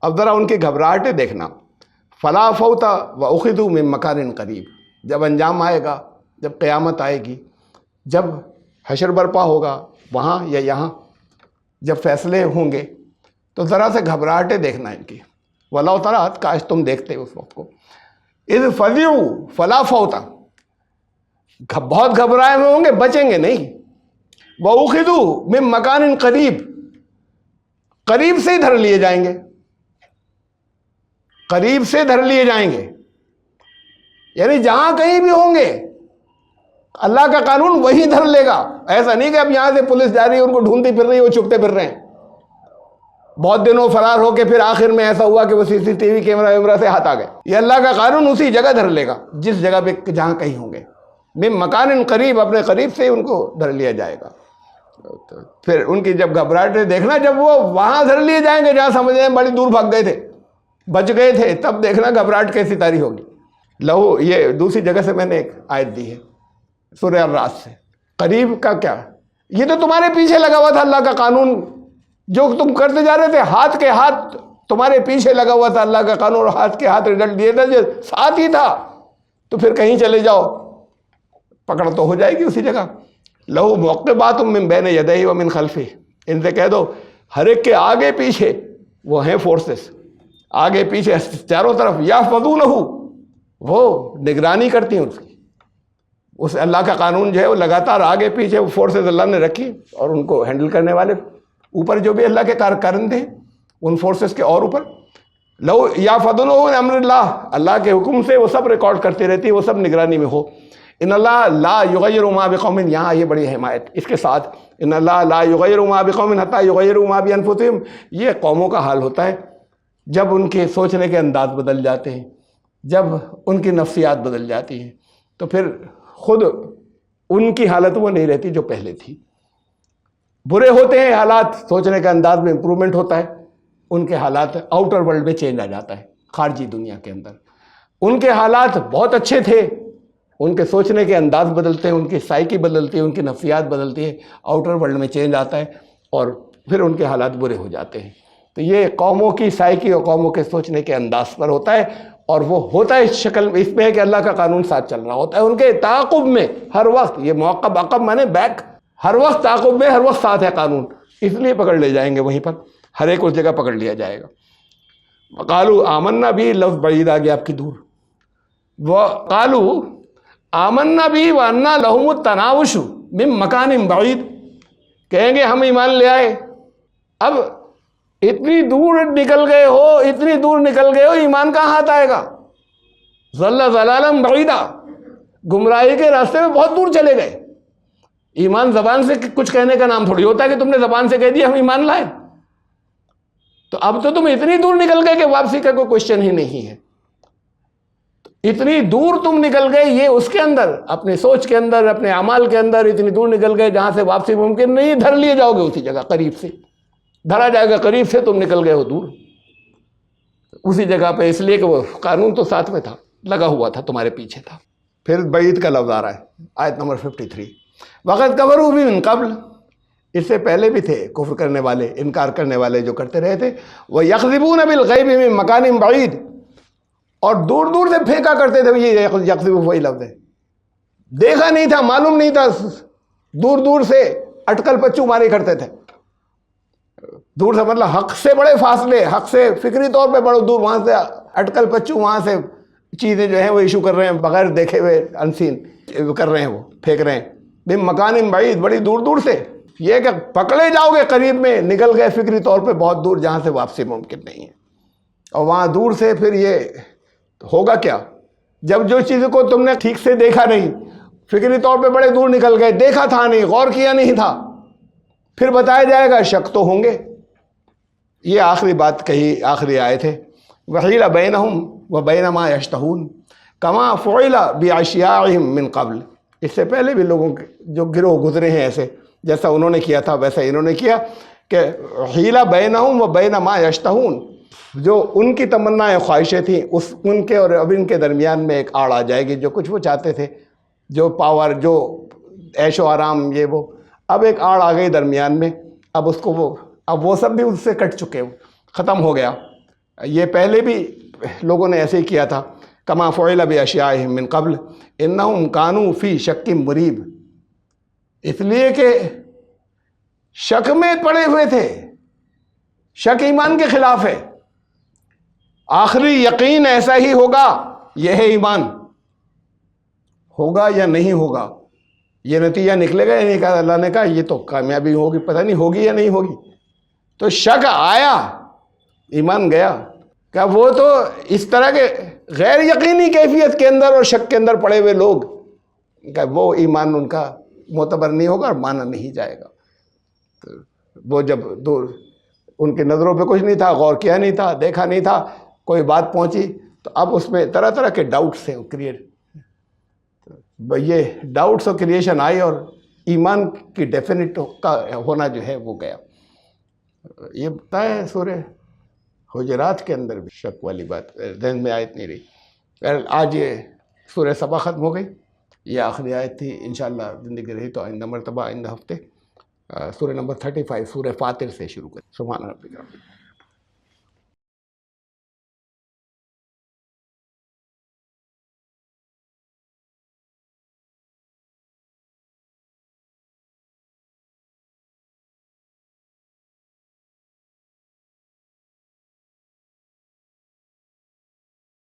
اب ذرا ان کی گھبراہٹیں دیکھنا، فَلَا فَوْتَ وَأُخِذُوا مِن مَّكَانٍ قَرِيب، جب انجام آئے گا، جب قیامت آئے گی، جب حشر برپا ہوگا وہاں یا یہاں، جب فیصلے ہوں گے، تو ذرا سے گھبراہٹیں دیکھنا ان کی۔ وَلَوْ تَرَىٰ، کاش تم دیکھتے اس وقت کو، اِذْ فَزِعُوا فَلَا فَوْتَ، بہت گھبرائے ہوئے ہوں گے، بچیں گے نہیں۔ وَأُخِذُوا مِن مَّكَانٍ قَرِيب، قریب سے دھر لیے جائیں گے، قریب سے دھر لیے جائیں گے، یعنی جہاں کہیں بھی ہوں گے اللہ کا قانون وہی دھر لے گا۔ ایسا نہیں کہ اب یہاں سے پولیس جا رہی ہے، ان کو ڈھونڈتی پھر رہی ہے، وہ چھپتے پھر رہے ہیں، بہت دنوں فرار ہو کے پھر آخر میں ایسا ہوا کہ وہ CCTV کیمرہ سے ہاتھ آ گئے۔ یہ اللہ کا قانون اسی جگہ دھر لے گا جس جگہ پہ جہاں کہیں ہوں گے، من مکان قریب، اپنے قریب سے ان کو دھر لیا جائے گا۔ پھر ان کی جب گھبراہٹیں دیکھنا، جب وہ وہاں دھر لیے جائیں گے جہاں سمجھ رہے ہیں بڑی دور بھاگ گئے تھے، بچ گئے تھے، تب دیکھنا گھبراہٹ کیسی طاری ہوگی۔ لہو، یہ دوسری جگہ سے میں نے ایک آیت دی ہے سورہ الرعد سے۔ قریب کا کیا؟ یہ تو تمہارے پیچھے لگا ہوا تھا اللہ کا قانون، جو تم کرتے جا رہے تھے، ہاتھ کے ہاتھ تمہارے پیچھے لگا ہوا تھا اللہ کا قانون، اور ہاتھ کے ہاتھ رزلٹ دیے تھا، جو ساتھ ہی تھا، تو پھر کہیں چلے جاؤ پکڑ تو ہو جائے گی اسی جگہ۔ لہو معقبات من بین یدیہ ومن خلفہ، ان سے کہہ دو ہر ایک کے آگے پیچھے وہ ہیں فورسز، آگے پیچھے چاروں طرف، یحفظونہ، وہ نگرانی کرتی ہیں اس کی، اس اللہ کا قانون جو ہے وہ لگاتار آگے پیچھے وہ فورسز اللہ نے رکھی، اور ان کو ہینڈل کرنے والے اوپر جو بھی اللہ کے کارکرندے ہیں ان فورسز کے اور اوپر۔ لو یحفظونہ من امر اللہ، اللہ کے حکم سے وہ سب ریکارڈ کرتی رہتی ہے، وہ سب نگرانی میں ہو۔ ان اللہ لا یغیر ما بقوم، یہاں یہ بڑی حمایت اس کے ساتھ، ان اللہ لا یغیر ما بقوم حتی یغیروا ما بانفسہم، یہ قوموں کا حال ہوتا ہے جب ان کے سوچنے کے انداز بدل جاتے ہیں، جب ان کی نفسیات بدل جاتی ہیں، تو پھر خود ان کی حالت وہ نہیں رہتی جو پہلے تھی۔ برے ہوتے ہیں حالات، سوچنے کے انداز میں امپرومنٹ ہوتا ہے، ان کے حالات آؤٹر ورلڈ میں چینج آ جاتا ہے، خارجی دنیا کے اندر۔ ان کے حالات بہت اچھے تھے، ان کے سوچنے کے انداز بدلتے ہیں، ان کی سائیکی بدلتی ہے، ان کی نفسیات بدلتی ہے، آؤٹر ورلڈ میں چینج آتا ہے، اور پھر ان کے حالات برے ہو جاتے ہیں۔ تو یہ قوموں کی سائیکی اور قوموں کے سوچنے کے انداز پر ہوتا ہے، اور وہ ہوتا ہے اس شکل میں، اس میں ہے کہ اللہ کا قانون ساتھ چل رہا ہوتا ہے ان کے تعاقب میں ہر وقت۔ یہ معقب، عقب مانے بیک، ہر وقت تعاقب میں، ہر وقت ساتھ ہے قانون، اس لیے پکڑ لے جائیں گے وہیں پر، ہر ایک اس جگہ پکڑ لیا جائے گا۔ وقالوا آمنا بھی، لفظ بعید آ گیا آپ کی دور۔ وقالوا آمنا بھی وانا لہم التناوش من مکان بعید، کہیں گے ہم ایمان لے آئے، اب اتنی دور نکل گئے ہو، اتنی دور نکل گئے ہو، ایمان کہاں ہاتھ آئے گا؟ ضل ضلالا بعیدا، گمراہی کے راستے میں بہت دور چلے گئے۔ ایمان زبان سے کچھ کہنے کا نام تھوڑی ہوتا ہے کہ تم نے زبان سے کہہ دیا ہم ایمان لائے، تو اب تو تم اتنی دور نکل گئے کہ واپسی کا کوئی کوشچن ہی نہیں ہے۔ اتنی دور تم نکل گئے، یہ اس کے اندر، اپنے سوچ کے اندر، اپنے اعمال کے اندر اتنی دور نکل گئے جہاں سے واپسی ممکن نہیں، دھر لیے جاؤ گے اسی جگہ، قریب سے دھرا جائے گا، قریب سے تم نکل گئے ہو دور اسی جگہ پہ، اس لیے کہ وہ قانون تو ساتھ میں تھا، لگا ہوا تھا، تمہارے پیچھے تھا۔ پھر بعید کا لفظ آ رہا ہے آیت نمبر 53، وقت کفروا بھی من قبل، اس سے پہلے بھی تھے کفر کرنے والے، انکار کرنے والے جو کرتے رہے تھے، وَيَكْذِبُونَ بِالْغَيْبِ مِن مَكَانٍ بَعِيدٍ، اور دور دور سے پھینکا کرتے تھے۔ یہ یکذب وہی لفظ ہے، دیکھا نہیں تھا، معلوم نہیں تھا، دور دور سے اٹکل پچو ماری کرتے تھے۔ دور سے مطلب حق سے بڑے فاصلے، حق سے فکری طور پہ بڑے دور، وہاں سے اٹکل پچو، وہاں سے چیزیں جو ہیں وہ ایشو کر رہے ہیں، بغیر دیکھے ہوئے، انسین کر رہے ہیں، وہ پھینک رہے ہیں۔ بِن مکان بعید، بڑی دور دور سے، یہ کہ پکڑے جاؤ گے قریب میں، نکل گئے فکری طور پہ بہت دور جہاں سے واپسی ممکن نہیں ہے۔ اور وہاں دور سے پھر یہ ہوگا کیا؟ جب جو چیز کو تم نے ٹھیک سے دیکھا نہیں، فکری طور پہ بڑے دور نکل گئے، دیکھا تھا نہیں، غور کیا نہیں تھا، پھر بتایا جائے گا، شک تو ہوں گے۔ یہ آخری بات کہی، آخری آیت ہے، وحیل بینہم وبین ما یشتہون کما فعل بعشیاعہم من قبل، اس سے پہلے بھی لوگوں کے جو گروہ گزرے ہیں ایسے، جیسا انہوں نے کیا تھا ویسا انہوں نے کیا، کہ حیل بینہم وبین ما یشتہون، جو ان کی تمنائیں خواہشیں تھیں، ان کے اور اب ان کے درمیان میں ایک آڑ آ جائے گی، جو کچھ وہ چاہتے تھے، جو پاور، جو عیش و آرام، یہ وہ، اب ایک آڑ آ گئی درمیان میں، اب اس کو اب وہ سب بھی اس سے کٹ چکے، ختم ہو گیا۔ یہ پہلے بھی لوگوں نے ایسے ہی کیا تھا، کما فعل بعشیاعہم من قبل انہم کانوا فی شک مریب، اس لیے کہ شک میں پڑے ہوئے تھے۔ شک ایمان کے خلاف ہے، آخری یقین ایسا ہی ہوگا، یہ ہے ایمان، ہوگا یا نہیں ہوگا، یہ نتیجہ نکلے گا یا نہیں، کہا اللہ نے کہا یہ تو کامیابی ہوگی، پتہ نہیں ہوگی یا نہیں ہوگی۔ تو شک آیا، ایمان گیا۔ کہ وہ تو اس طرح کے غیر یقینی کیفیت کے اندر اور شک کے اندر پڑے ہوئے لوگ، کہ وہ ایمان ان کا معتبر نہیں ہوگا اور مانا نہیں جائے گا۔ تو وہ جب دور ان کی نظروں پہ کچھ نہیں تھا، غور کیا نہیں تھا، دیکھا نہیں تھا، کوئی بات پہنچی تو اب اس میں طرح طرح کے ڈاؤٹس ہیں کریٹ، یہ ڈاؤٹس اور کریشن آئی، اور ایمان کی ڈیفینٹ کا ہونا جو ہے وہ گیا۔ یہ بتایا سورہ حجرات کے اندر بھی شک والی بات ذہن میں آیت نہیں رہی۔ آج یہ سورہ سبا ختم ہو گئی، یہ آخری آیت تھی، انشاءاللہ زندگی رہی تو آئندہ مرتبہ، آئندہ ہفتے سورہ نمبر 35 سورہ فاطر سے شروع کریں۔ سبحان ربک۔